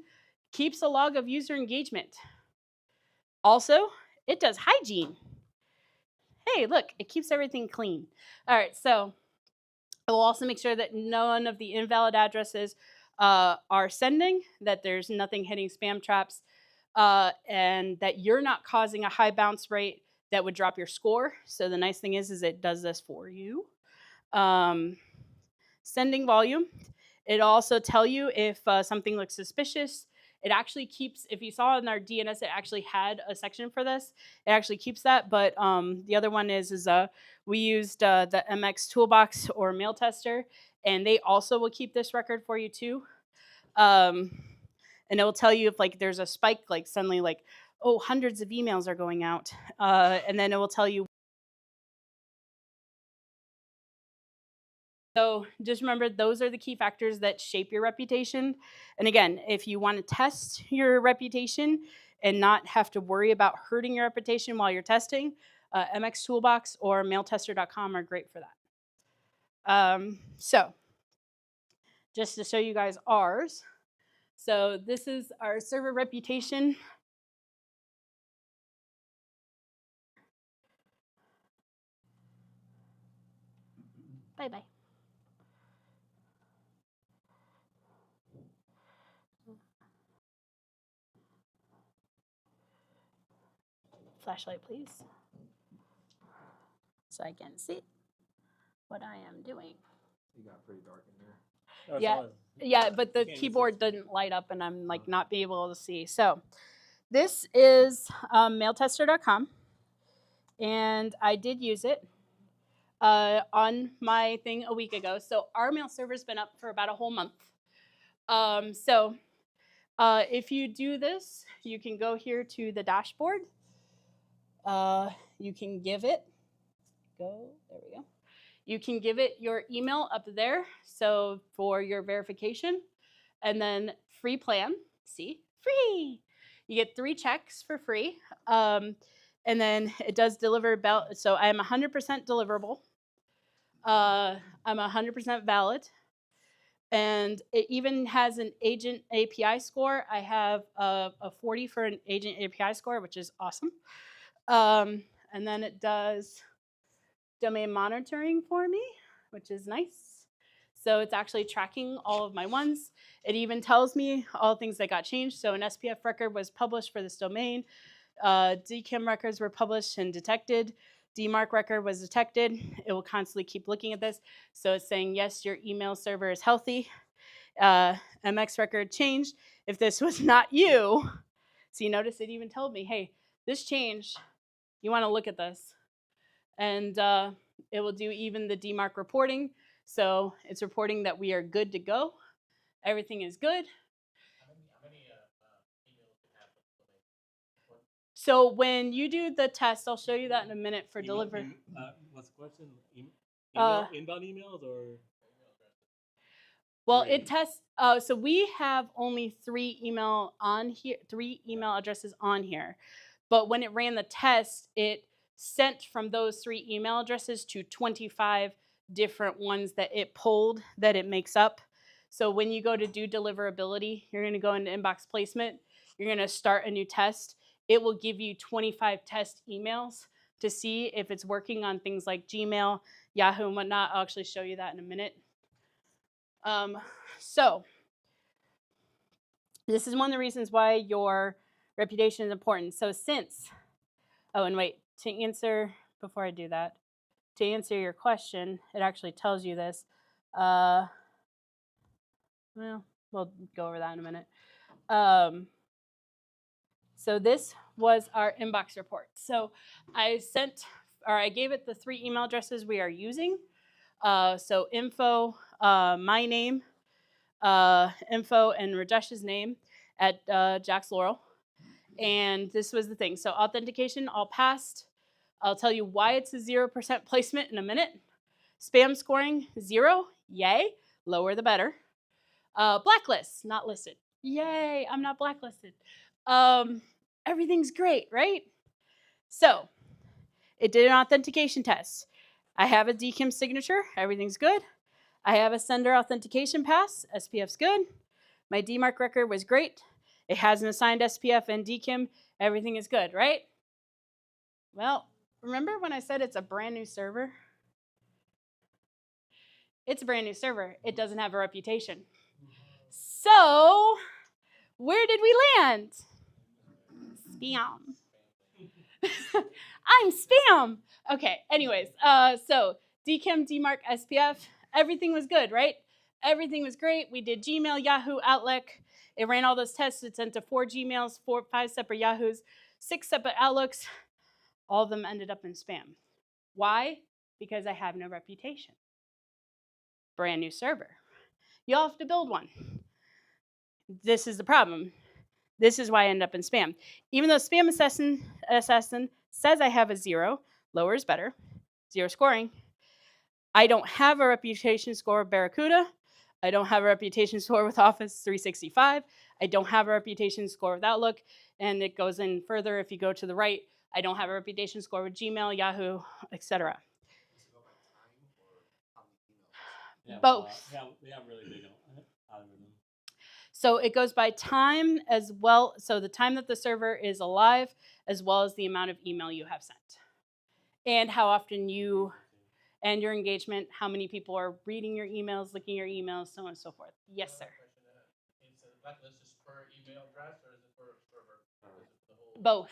S1: keeps a log of user engagement. Also, it does hygiene. Hey, look, it keeps everything clean. All right, so it will also make sure that none of the invalid addresses are sending, that there's nothing hitting spam traps, and that you're not causing a high bounce rate that would drop your score. So the nice thing is it does this for you. Sending volume. It'll also tell you if something looks suspicious. It actually keeps, if you saw in our DNS, it actually had a section for this. It actually keeps that, but the other one is we used the MX Toolbox or Mail Tester, and they also will keep this record for you too. And it will tell you if like there's a spike, like suddenly like, oh, hundreds of emails are going out. And then it will tell you. So just remember, those are the key factors that shape your reputation. And again, if you want to test your reputation and not have to worry about hurting your reputation while you're testing, MX Toolbox or mailtester.com are great for that. So just to show you guys ours. So this is our server reputation. Bye-bye. Flashlight, please. So I can see what I am doing.
S2: You got pretty dark in there.
S1: Yeah, yeah, but the keyboard didn't light up and I'm like not be able to see. So this is mailtester.com, and I did use it on my thing a week ago. So our mail server's been up for about a whole month. If you do this, you can go here to the dashboard. You can give it, there we go. You can give it your email up there, so for your verification, and then free plan, see, free. You get 3 checks for free, and then it does deliver, so I'm 100% deliverable. I'm 100% valid, and it even has an agent API score. I have a 40 for an agent API score, which is awesome. And then it does domain monitoring for me, which is nice. So it's actually tracking all of my ones. It even tells me all things that got changed. So an SPF record was published for this domain. DKIM records were published and detected. DMARC record was detected. It will constantly keep looking at this. So it's saying, yes, your email server is healthy. MX record changed. If this was not you, so you notice it even told me, hey, this changed. You want to look at this. And it will do even the DMARC reporting. So it's reporting that we are good to go. Everything is good.
S3: How many emails do you have?
S1: So when you do the test, I'll show you that in a minute for delivery.
S3: What's the question? Inbound emails or?
S1: Well, it tests. So we have only 3 email addresses on here. But when it ran the test, it sent from those 3 email addresses to 25 different ones that it pulled that it makes up. So when you go to do deliverability, you're going to go into inbox placement. You're going to start a new test. It will give you 25 test emails to see if it's working on things like Gmail, Yahoo, and whatnot. I'll actually show you that in a minute. So this is one of the reasons why your reputation is important. So since, oh, and wait, to answer, before I do that, to answer your question, it actually tells you this. Well, we'll go over that in a minute. So this was our inbox report. So I sent I gave it the 3 email addresses we are using. So info, my name, info, and Rajesh's name at Jack's Laurel. And this was the thing. So authentication, all passed. I'll tell you why it's a 0% placement in a minute. Spam scoring, 0. Yay. Lower the better. Blacklist, not listed. Yay, I'm not blacklisted. Everything's great, right? So it did an authentication test. I have a DKIM signature. Everything's good. I have a sender authentication pass. SPF's good. My DMARC record was great. It has an assigned SPF and DKIM. Everything is good, right? Well, remember when I said it's a brand new server? It's a brand new server. It doesn't have a reputation. So, where did we land? Spam. I'm spam. Okay, anyways, so DKIM, DMARC, SPF, everything was good, right? Everything was great. We did Gmail, Yahoo, Outlook. It ran all those tests. It sent to 4 Gmails, 5 separate Yahoos, 6 separate Outlooks. All of them ended up in spam. Why? Because I have no reputation. Brand new server. You'll have to build one. This is the problem. This is why I end up in spam. Even though Spam Assassin says I have a 0, lower is better, 0 scoring, I don't have a reputation score with Barracuda. I don't have a reputation score with Office 365. I don't have a reputation score with Outlook. And it goes in further if you go to the right. I don't have a reputation score with Gmail, Yahoo, etc.
S3: Yeah,
S1: Both.
S3: they have really big algorithm.
S1: So it goes by time as well. So the time that the server is alive, as well as the amount of email you have sent. And how often you and your engagement, how many people are reading your emails, looking at your emails, so on and so forth. Yes, sir.
S3: It's a blacklist just per email address, or is it per server?
S1: Both.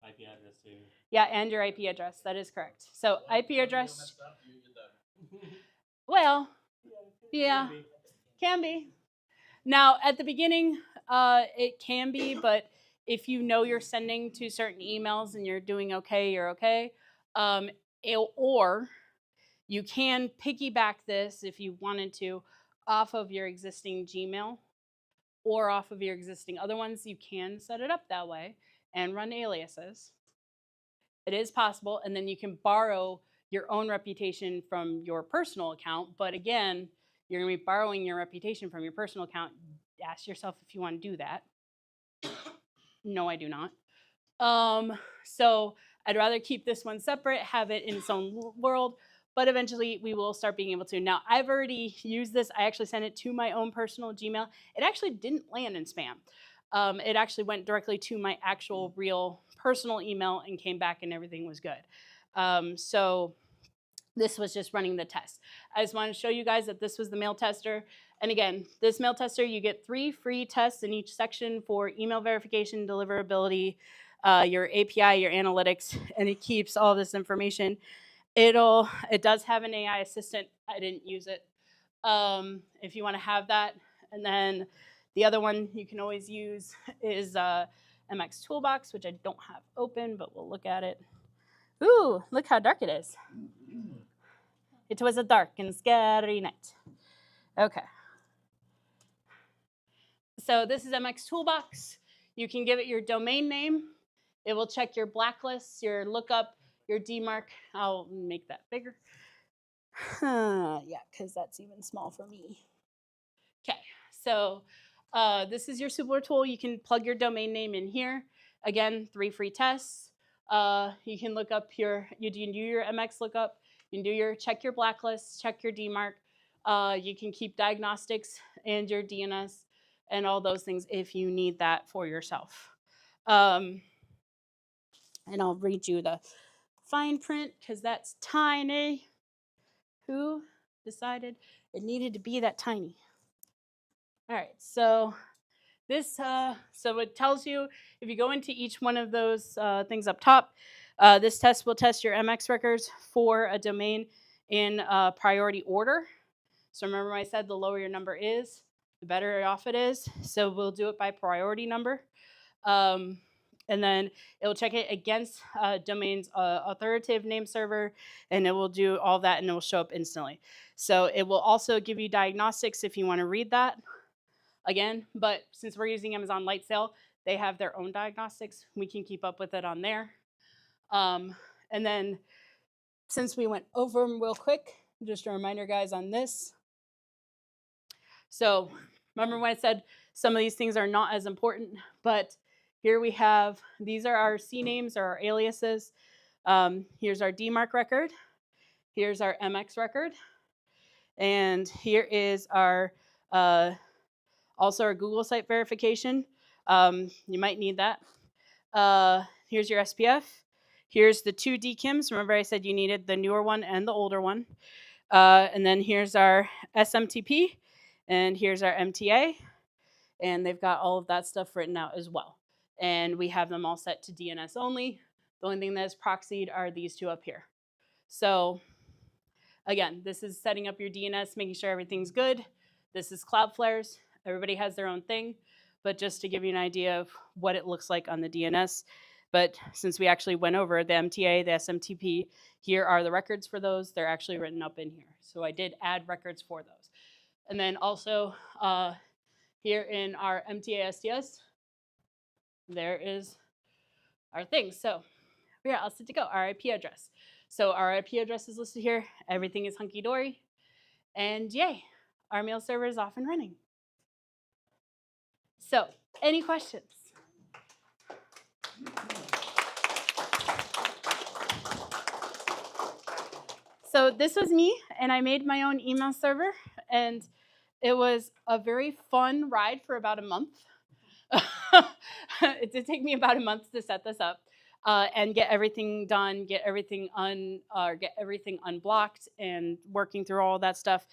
S3: IP address too.
S1: Yeah, and your IP address. That is correct. So IP address.
S3: You're done.
S1: Well, yeah, can be. Now, at the beginning, it can be, but if you know you're sending to certain emails and you're doing okay, you're okay. Or you can piggyback this if you wanted to off of your existing Gmail or off of your existing other ones. You can set it up that way and run aliases. It is possible, and then you can borrow your own reputation from your personal account. But again, you're going to be borrowing your reputation from your personal account. Ask yourself if you want to do that. No, I do not. So I'd rather keep this one separate, have it in its own world, but eventually we will start being able to. Now, I've already used this. I actually sent it to my own personal Gmail. It actually didn't land in spam. It actually went directly to my actual real personal email and came back and everything was good. So this was just running the test. I just wanted to show you guys that this was the mail tester. And again, this mail tester, you get 3 free tests in each section for email verification, deliverability, your API, your analytics, and it keeps all this information. It does have an AI assistant. I didn't use it. If you want to have that. And then the other one you can always use is MX Toolbox, which I don't have open, but we'll look at it. Ooh, look how dark it is. It was a dark and scary night. Okay. So this is MX Toolbox. You can give it your domain name. It will check your blacklists, your lookup, your DMARC. I'll make that bigger. Yeah, because that's even small for me. Okay, so this is your Super tool. You can plug your domain name in here. Again, 3 free tests. You can look up you can do your MX lookup. You can check your blacklist, check your DMARC. You can keep diagnostics and your DNS and all those things if you need that for yourself. And I'll read you the fine print because that's tiny. Who decided it needed to be that tiny? All right, so this, so it tells you if you go into each one of those things up top, this test will test your MX records for a domain in priority order. So remember I said the lower your number is, the better off it is. So we'll do it by priority number. And and then it will check it against domain's authoritative name server, and it will do all that, and it will show up instantly. So it will also give you diagnostics if you want to read that again. But since we're using Amazon Lightsail, they have their own diagnostics. We can keep up with it on there. And then since we went over them real quick, just a reminder, guys, on this. So remember when I said some of these things are not as important, but here we have, these are our C names or our aliases. Here's our DMARC record. Here's our MX record. And here is our, also our Google site verification. You might need that. Here's your SPF. Here's the 2 DKIMs. Remember I said you needed the newer one and the older one. And then here's our SMTP. And here's our MTA. And they've got all of that stuff written out as well. And we have them all set to DNS only. The only thing that is proxied are these 2 up here. So again, this is setting up your DNS, making sure everything's good. This is Cloudflare's. Everybody has their own thing, but just to give you an idea of what it looks like on the DNS. But since we actually went over the MTA, the SMTP, here are the records for those. They're actually written up in here. So I did add records for those. And then also here in our MTA STS, there is our thing. So we're all set to go, our IP address. So our IP address is listed here. Everything is hunky-dory. And yay, our mail server is off and running. So any questions? So this was me, and I made my own email server, and it was a very fun ride for about a month. It did take me about a month to set this up and get everything done, get everything unblocked, and working through all that stuff.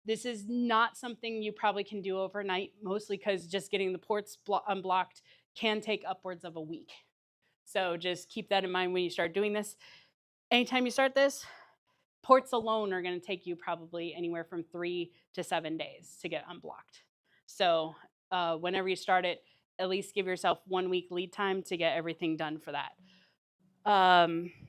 S1: This is not something you probably can do overnight, mostly because just getting the ports unblocked can take upwards of a week. So just keep that in mind when you start doing this. Anytime you start this, ports alone are going to take you probably anywhere from 3 to 7 days to get unblocked. So whenever you start it, at least give yourself 1 week lead time to get everything done for that.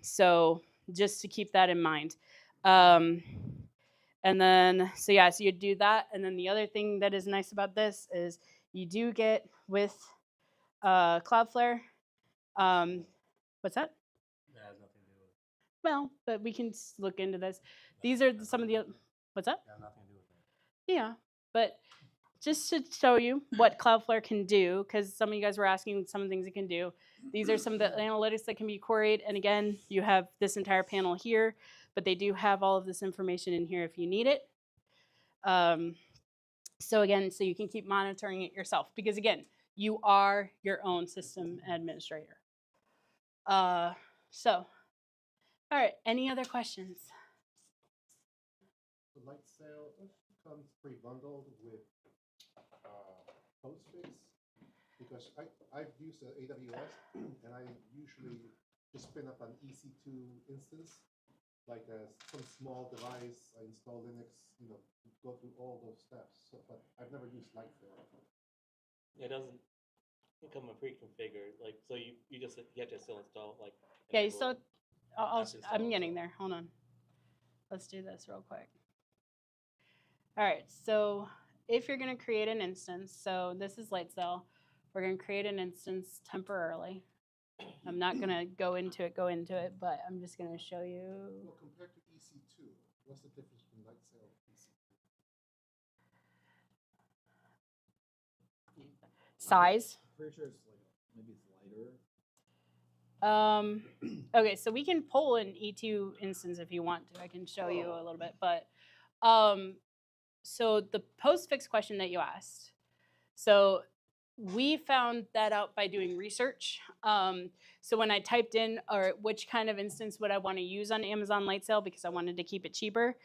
S1: So just to keep that in mind. And then, so yeah, so you do that. And then the other thing that is nice about this is you do get with Cloudflare. What's that?
S3: That has nothing to do with it.
S1: Well, but we can look into this. These are some of the, what's that?
S3: That has nothing to do with it.
S1: Yeah, but just to show you what Cloudflare can do, because some of you guys were asking some of the things it can do. These are some of the analytics that can be queried. And again, you have this entire panel here, but they do have all of this information in here if you need it. So again, so you can keep monitoring it yourself, because again, you are your own system administrator. So, all right, any other questions?
S4: The Lightsail comes pre-bundled with Postfix, because I've used AWS and I usually just spin up an EC2 instance, like some small device. I install Linux, go through all those steps. So, but I've never used Lightsail.
S3: It doesn't come pre-configured, like, so you have to still install, like.
S1: Okay, so
S3: app install,
S1: I'm getting
S3: so.
S1: there. Hold on. Let's do this real quick. All right, so if you're going to create an instance, so this is Lightsail. We're going to create an instance temporarily. I'm not going to go into it, but I'm just going to show you.
S4: Well, compared to EC2, what's the difference between Lightsail and EC2?
S1: Size.
S2: Pretty sure it's like maybe it's lighter.
S1: Okay, so we can pull an E2 instance if you want to. I can show you a little bit, but so the postfix question that you asked. So we found that out by doing research. So when I typed in which kind of instance would I want to use on Amazon Lightsail, because I wanted to keep it cheaper,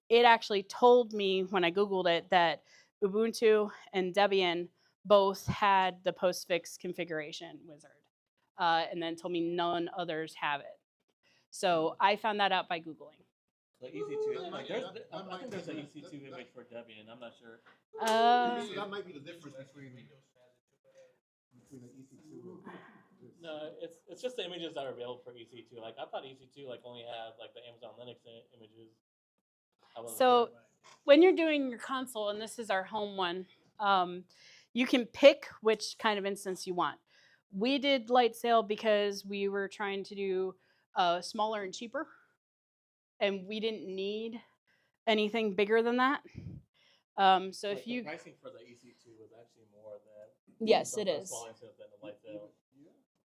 S1: it actually told me when I Googled it that Ubuntu and Debian both had the postfix configuration wizard, and then told me none others have it. So I found that out by Googling.
S3: Like EC2, like I think there's an EC2 image for Debian. I'm not sure.
S4: So that might be the difference between the EC2.
S3: No, it's just the images that are available for EC2. Like I thought EC2 like only had like the Amazon Linux images. I wasn't
S1: So
S3: sure.
S1: when you're doing your console, and this is our home one, you can pick which kind of instance you want. We did light sail because we were trying to do smaller and cheaper, and we didn't need anything bigger than that. So
S3: Like
S1: if
S3: the
S1: you,
S3: pricing for the EC2 was actually more than
S1: yes,
S3: the,
S1: it
S3: the
S1: is.
S3: small instance than the light sail.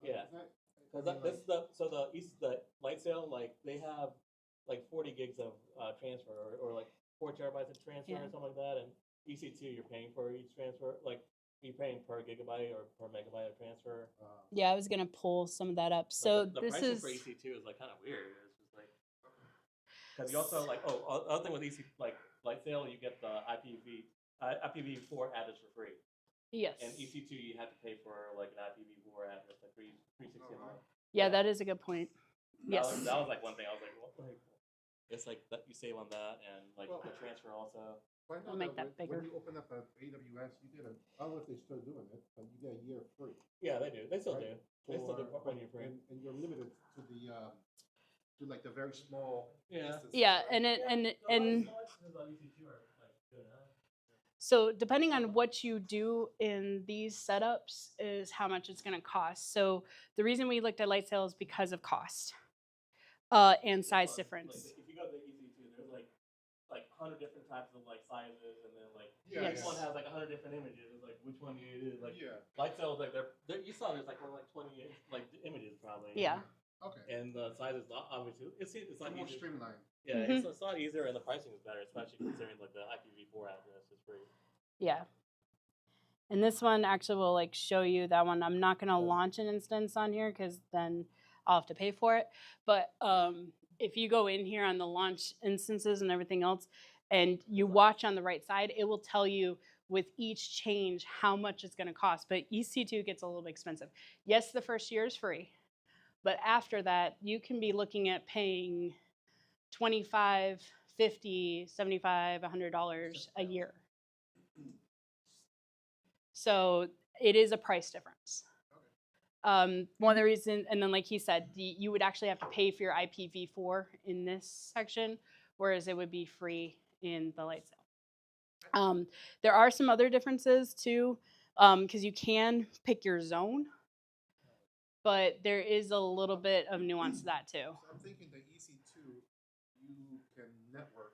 S4: Yeah.
S3: Yeah. Because this is the light sail, like they have like 40 gigs of transfer or like 4 terabytes of transfer
S1: Yeah.
S3: or something like that, and EC2 you're paying for each transfer, like you're paying per gigabyte or per megabyte of transfer.
S1: Yeah, I was gonna pull some of that up. So
S3: Like the
S1: this
S3: pricing
S1: is
S3: for EC2 is like kind of weird. It's just like because you also like other thing with EC like light sail you get the IPv4 address for free.
S1: yes.
S3: And EC2 you have to pay for like an IPv4 address like 360 a month.
S1: Yeah, that is a good point. Yes.
S3: That was like one thing. I was like, what? Like, it's like that you save on that and like the transfer also.
S4: Why not
S1: I'll make that bigger.
S4: When you open up an AWS, you get I don't know if they're still doing it, but you get a year free.
S3: Yeah, they do. They still
S4: Right.
S3: do. They still do one year free.
S4: And you're limited to the to like the very small instances,
S1: Yeah,
S4: right?
S1: and so depending on what you do in these setups is how much it's going to cost. So the reason we looked at light sail is because of cost and size difference.
S3: Like, if you go to the EC2, there's like 100 different types of like sizes, and then like
S1: Yes.
S3: each one has like 100 different images. It's like which one you do. Like
S4: Yeah.
S3: light sail is like they're you saw there's like only like 20 like images probably.
S1: Yeah.
S4: Okay.
S3: And the size is obviously it's like
S4: More
S3: easier.
S4: streamlined.
S3: Yeah, it's a lot easier and the pricing is better, especially considering like the IPv4 address is free.
S1: Yeah. And this one actually will like show you that one. I'm not going to launch an instance on here because then I'll have to pay for it. But if you go in here on the launch instances and everything else, and you watch on the right side, it will tell you with each change how much it's going to cost. But EC2 gets a little bit expensive. Yes, the first year is free. But after that, you can be looking at paying $25, $50, $75, $100 a year. So it is a price difference. One of the reasons, and then like he said, you would actually have to pay for your IPv4 in this section, whereas it would be free in the light sail. There are some other differences too, because you can pick your zone, but there is a little bit of nuance to that too.
S4: So I'm thinking the EC2, you can network.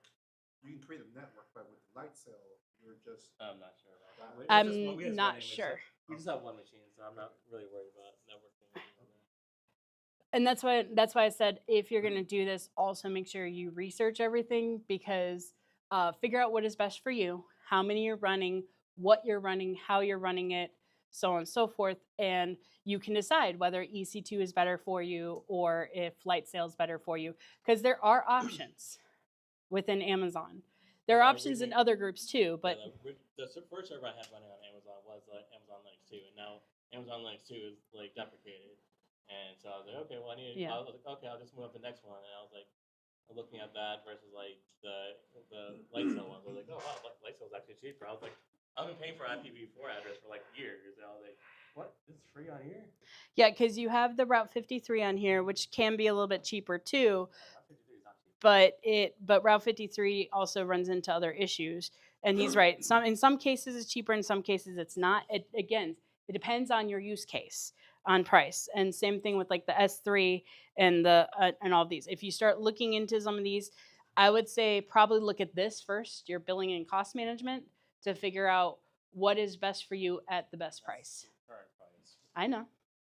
S4: You can create a network, but with the light sail, you're just.
S3: I'm not sure about that.
S1: I'm not sure.
S3: We just have one machine, so I'm not really worried about networking.
S1: And that's why I said if you're going to do this, also make sure you research everything, because figure out what is best for you, how many you're running, what you're running, how you're running it, so on and so forth, and you can decide whether EC2 is better for you or if light sail is better for you, because there are options within Amazon. There are options in other groups too, but
S3: the first server I had running on Amazon was Amazon Linux 2, and now Amazon Linux 2 is like deprecated. And so I was like, okay, well, I was like, okay, I'll just move up to the next one. And I was like, looking at that versus like the light sail ones. I was like, oh wow, light sail is actually cheaper. I was like, I've been paying for IPv4 address for like years. And I was like, what? This is free on here?
S1: yeah, because you have the Route 53 on here, which can be a little bit cheaper too. But Route 53 also runs into other issues, and he's right. In some cases it's cheaper, in some cases it's not. It depends on your use case on price, and same thing with like the S3 and the and all of these. If you start looking into some of these, I would say probably look at this first, your billing and cost management, to figure out what is best for you at the best price.
S3: Current price.
S1: I know.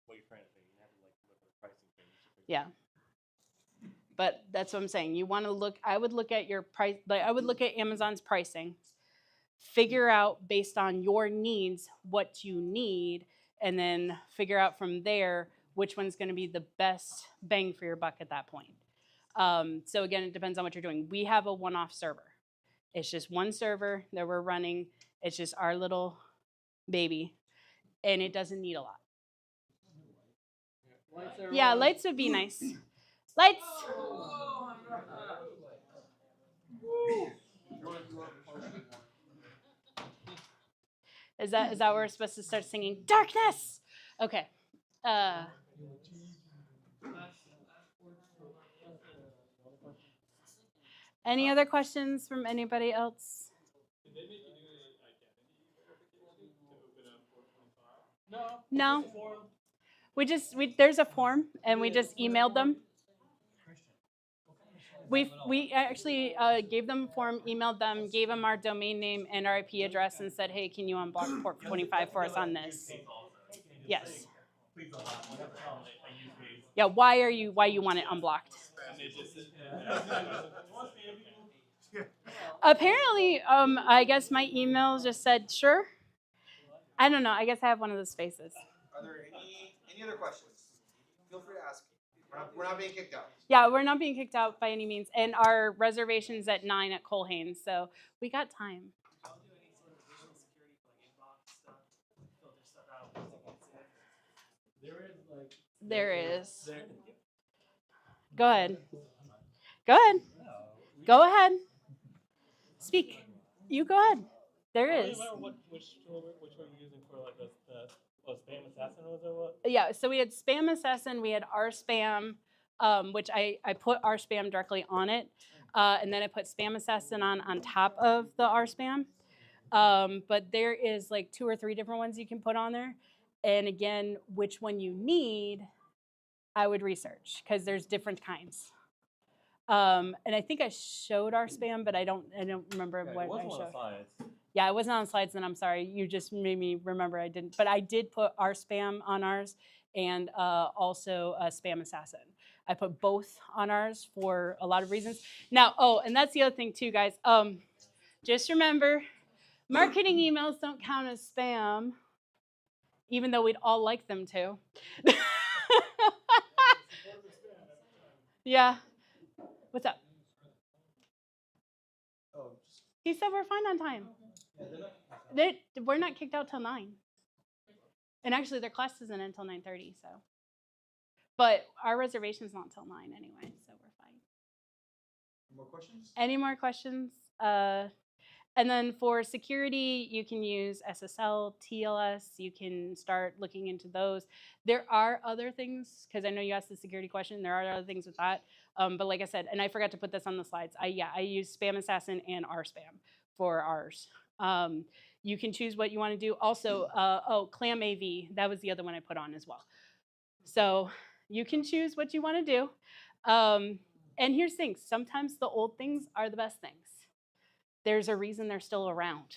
S3: What you're trying to pay, you have to like look at the pricing thing.
S1: Yeah. But that's what I'm saying. You want to look, I would look at your price, like I would look at Amazon's pricing, figure out based on your needs what you need, and then figure out from there which one's going to be the best bang for your buck at that point. So again, it depends on what you're doing. We have a one-off server. It's just one server that we're running. It's just our little baby, and it doesn't need a lot. Yeah, lights would be nice. Lights. Is that where we're supposed to start singing darkness? Okay. Any other questions from anybody else? No. There's a form, and we just emailed them. We actually gave them a form, emailed them, gave them our domain name and our IP address, and said, hey, can you unblock port 25 for us on this? Yes. Yeah. Why you want it unblocked? Apparently, I guess my email just said sure. I don't know. I guess I have one of those faces.
S2: Are there any other questions? Feel free to ask. We're not being kicked out.
S1: Yeah, we're not being kicked out by any means, and our reservation's at 9 at Colhane, so we got time. There is. Go ahead. Go ahead. Go ahead. Speak. You go ahead. There is.
S3: Which were you using for like the spam assassin was it what?
S1: Yeah, so we had spam assassin, we had our spam, which I put our spam directly on it, and then I put spam assassin on top of the our spam. But there is like 2 or 3 different ones you can put on there, and again, which one you need, I would research because there's different kinds. And I think I showed our spam, but I don't remember what I showed. Yeah, it wasn't on slides, then I'm sorry. You just made me remember I didn't. But I did put our spam on ours and also spam assassin. I put both on ours for a lot of reasons. Now, and that's the other thing too, guys. Just remember, marketing emails don't count as spam, even though we'd all like them to. Yeah. What's up? He said we're fine on time. We're not kicked out till 9. And actually, their class isn't until 9:30, so. But our reservation's not till 9 anyway, so we're fine.
S2: More questions?
S1: Any more questions? And then for security, you can use SSL, TLS. You can start looking into those. There are other things, because I know you asked the security question. There are other things with that. But like I said, and I forgot to put this on the slides. I use Spam Assassin and RSpam for ours. You can choose what you want to do. Also, Clam AV, that was the other one I put on as well. So you can choose what you want to do. And here's the thing. Sometimes the old things are the best things. There's a reason they're still around.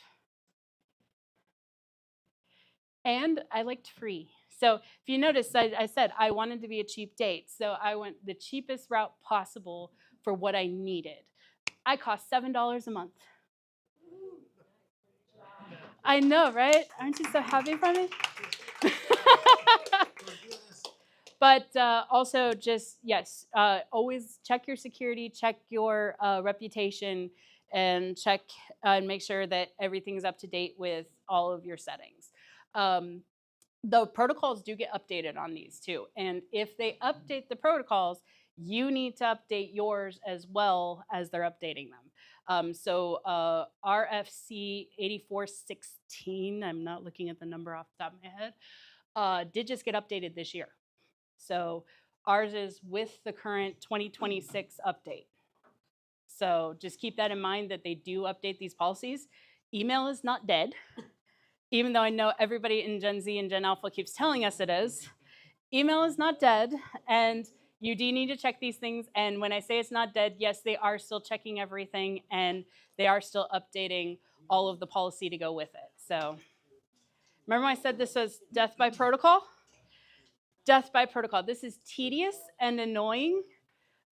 S1: And I liked free. So if you notice, I said I wanted to be a cheap date. So I went the cheapest route possible for what I needed. I cost $7 a month. I know, right? Aren't you so happy for me? But also just, yes, always check your security, check your reputation, and check and make sure that everything's up to date with all of your settings. The protocols do get updated on these too. And if they update the protocols, you need to update yours as well as they're updating them. So RFC 8416, I'm not looking at the number off the top of my head, did just get updated this year. So ours is with the current 2026 update. So just keep that in mind that they do update these policies. Email is not dead, even though I know everybody in Gen Z and Gen Alpha keeps telling us it is. Email is not dead, and you do need to check these things. And when I say it's not dead, yes, they are still checking everything, and they are still updating all of the policy to go with it. So remember when I said this was death by protocol? Death by protocol. This is tedious and annoying,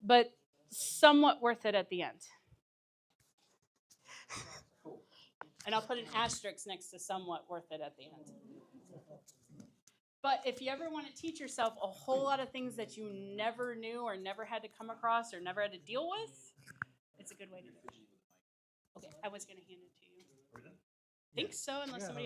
S1: but somewhat worth it at the end. And I'll put an asterisk next to somewhat worth it at the end. But if you ever want to teach yourself a whole lot of things that you never knew or never had to come across or never had to deal with, it's a good way to do it. Okay, I was going to hand it to you. I think so, unless somebody else.